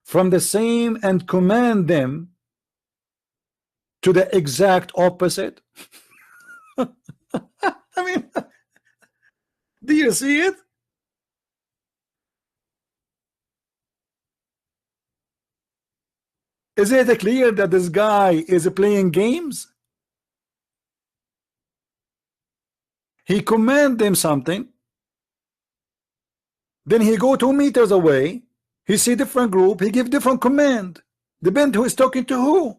from the same and command them to the exact opposite? I mean, do you see it? Is it clear that this guy is playing games? He command them something, then he go 2 meters away, he see different group, he give different command, depend who is talking to who.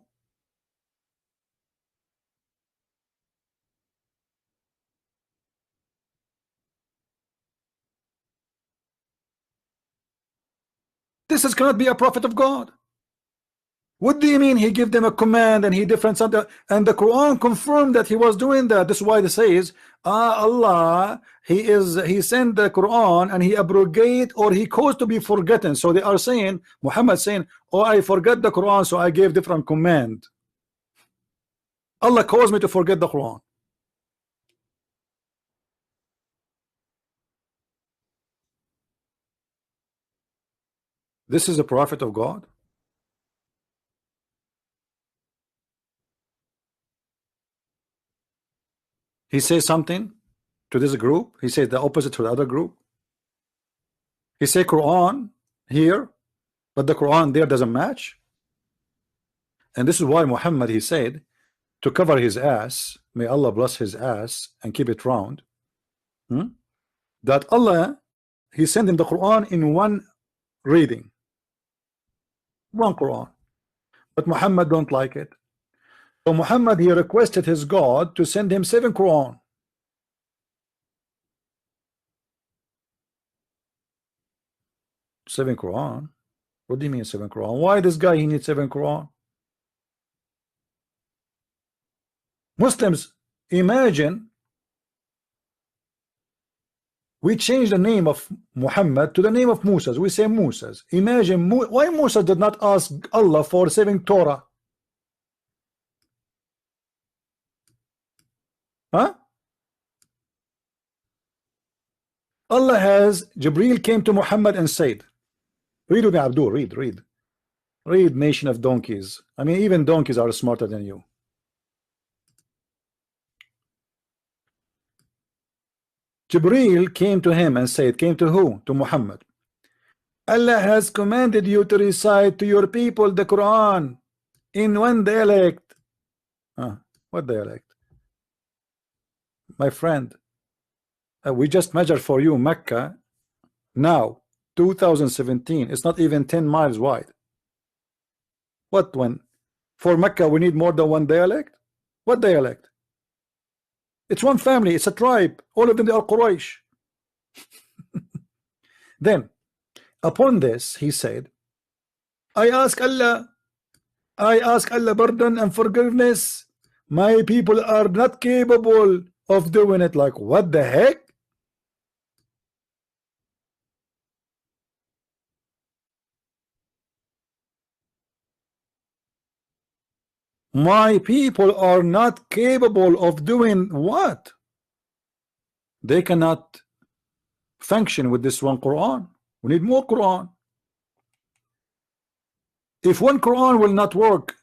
This cannot be a prophet of God. What do you mean he give them a command and he different something? And the Quran confirmed that he was doing that. This is why they says, Allah, he sent the Quran and he abrogate, or he caused to be forgotten. So they are saying, Muhammad saying, oh, I forgot the Quran, so I gave different command. Allah caused me to forget the Quran. This is a prophet of God. He says something to this group, he says the opposite to the other group. He say Quran here, but the Quran there doesn't match. And this is why Muhammad, he said, to cover his ass, may Allah bless his ass and keep it round, that Allah, he sent him the Quran in one reading, one Quran, but Muhammad don't like it. So Muhammad, he requested his God to send him 7 Quran. Seven Quran? What do you mean 7 Quran? Why this guy he needs 7 Quran? Muslims, imagine we change the name of Muhammad to the name of Musa. We say Musa. Imagine why Musa did not ask Allah for 7 Torah. Huh? Allah has, Jibreel came to Muhammad and said, read with me, Abdul, read, nation of donkeys. I mean, even donkeys are smarter than you. Jibreel came to him and said, came to who? To Muhammad. Allah has commanded you to recite to your people the Quran in one dialect. What dialect? My friend, we just measured for you Mecca now 2017. It's not even 10 miles wide. What one? For Mecca we need more than one dialect? What dialect? It's one family, it's a tribe, all of them they are Quraysh. Then upon this he said, I ask Allah pardon and forgiveness. My people are not capable of doing it. Like, what the heck? My people are not capable of doing what? They cannot function with this one Quran. We need more Quran. If one Quran will not work,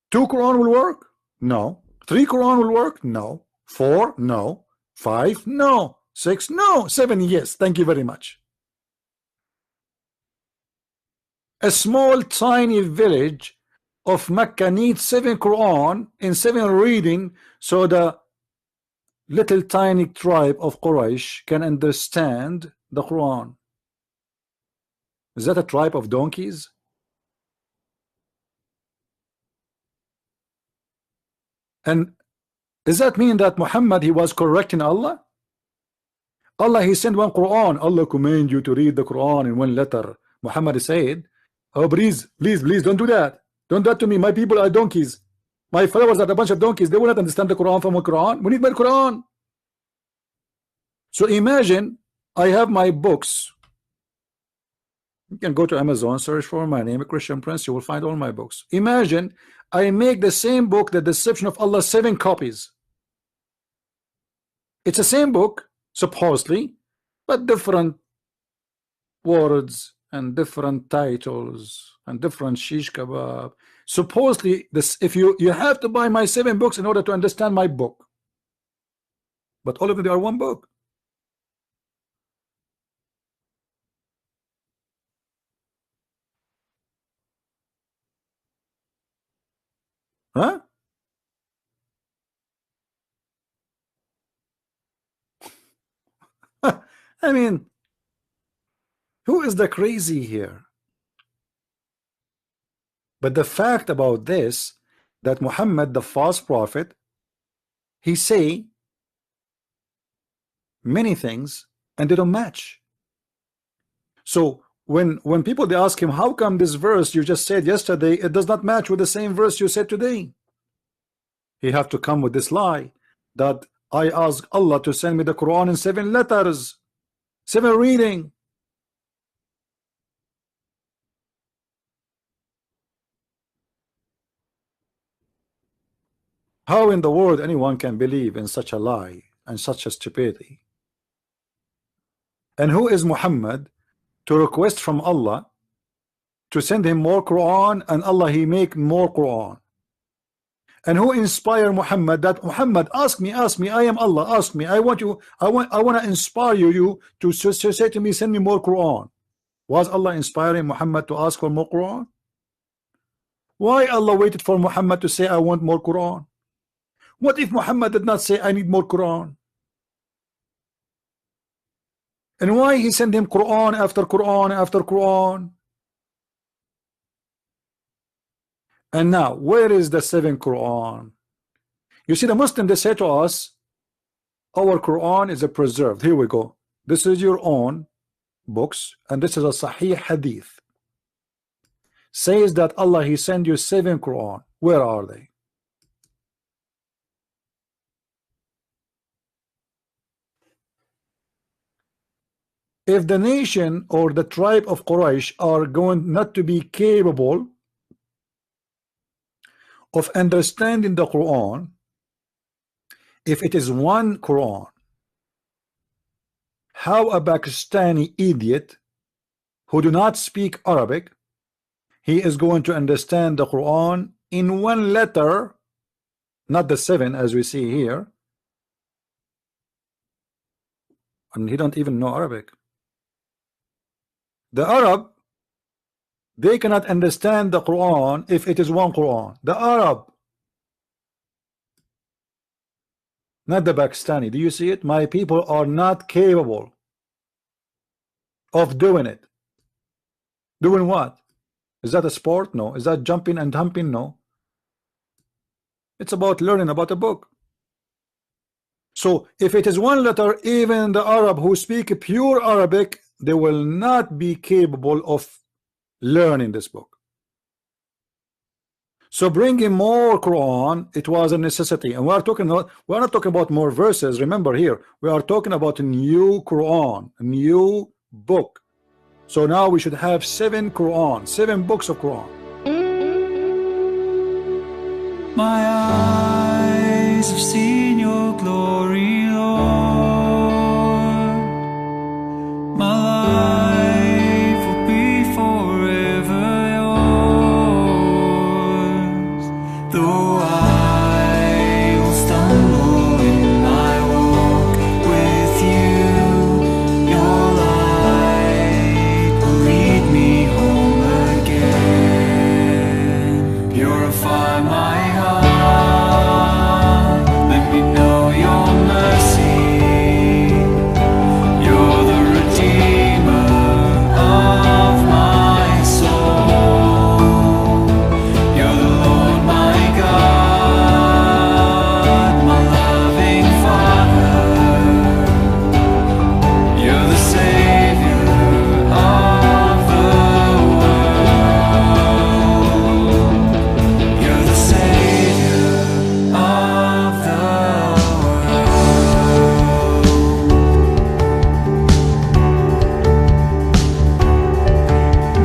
two Quran will work? No. Three Quran will work? No. Four? No. Five? No. Six? No. Seven? Yes. Thank you very much. A small tiny village of Mecca needs 7 Quran in 7 reading, so the little tiny tribe of Quraysh can understand the Quran. Is that a tribe of donkeys? And does that mean that Muhammad, he was correcting Allah? Allah, he sent one Quran. Allah command you to read the Quran in one letter. Muhammad said, oh, please, don't do that. Don't do that to me. My people are donkeys. My followers are a bunch of donkeys. They will not understand the Quran from a Quran. We need more Quran. So imagine I have my books. You can go to Amazon, search for my name, Christian Prince. You will find all my books. Imagine I make the same book, The Deception of Allah, 7 copies. It's the same book, supposedly, but different words and different titles and different shish kebab. Supposedly, this, if you have to buy my 7 books in order to understand my book, but all of them are one book. Huh? I mean, who is the crazy here? But the fact about this, that Muhammad, the false prophet, he say many things and they don't match. So when people they ask him, how come this verse you just said yesterday, it does not match with the same verse you said today? He have to come with this lie that I ask Allah to send me the Quran in 7 letters, 7 reading. How in the world anyone can believe in such a lie and such a stupidity? And who is Muhammad to request from Allah to send him more Quran, and Allah he make more Quran? And who inspire Muhammad that Muhammad ask me, I am Allah, ask me, I want to inspire you to say to me, send me more Quran? Was Allah inspiring Muhammad to ask for more Quran? Why Allah waited for Muhammad to say I want more Quran? What if Muhammad did not say I need more Quran? And why he sent him Quran after Quran after Quran? And now, where is the 7 Quran? You see, the Muslim, they say to us, our Quran is a preserved. Here we go. This is your own books, and this is a Sahih Hadith. Says that Allah, he sent you 7 Quran. Where are they? If the nation or the tribe of Quraysh are going not to be capable of understanding the Quran, if it is one Quran, how a Pakistani idiot who do not speak Arabic, he is going to understand the Quran in 1 letter, not the 7 as we see here, and he don't even know Arabic. The Arab, they cannot understand the Quran if it is one Quran. The Arab, not the Pakistani. Do you see it? My people are not capable of doing it. Doing what? Is that a sport? No. Is that jumping and humping? No. It's about learning about a book. So if it is 1 letter, even the Arab who speak pure Arabic, they will not be capable of learning this book. So bringing more Quran, it was a necessity, and we are not talking about more verses. Remember here, we are talking about a new Quran, a new book. So now we should have 7 Quran, 7 books of Quran. My eyes have seen your glory, Lord. My life will be forever yours. Though I will stumble in my walk with you, your light will lead me home again. Purify my heart, let me know your mercy. You're the Redeemer of my soul. You're the Lord my God, my loving Father. You're the Savior of the world. You're the Savior of the world.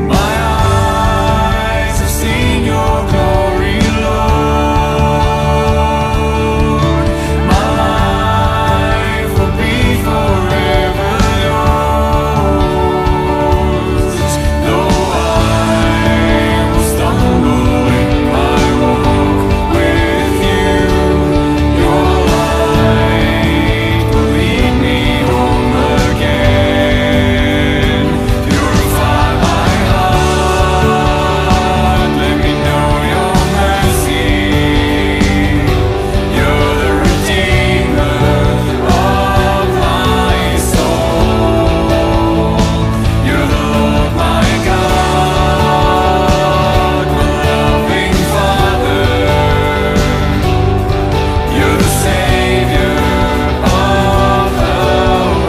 My eyes have seen your glory, Lord. My life will be forever yours. Though I will stumble in my walk with you, your light will lead me home again. Purify my heart, let me know your mercy. You're the Redeemer of my soul. You're the Lord my God, my loving Father. You're the Savior of the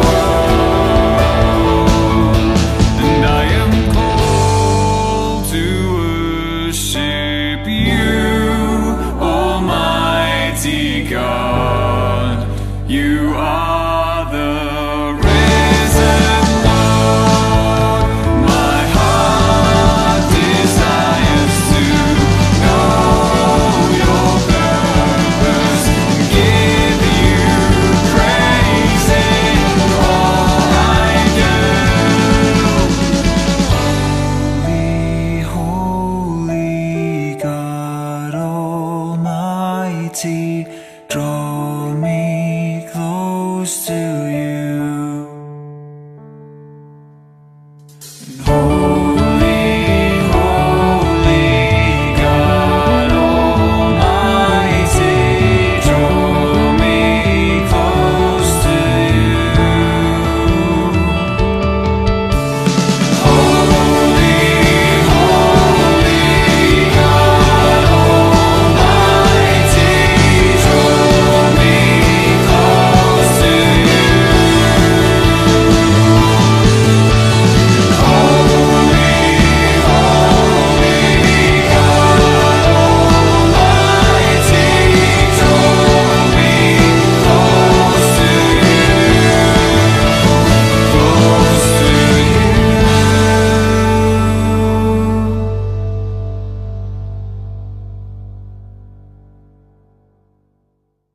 world. And I am called to worship you, Almighty God. You are the risen Lord. My heart desires to know your purpose and give you praise in all I do. Holy, holy God Almighty, draw me close to you.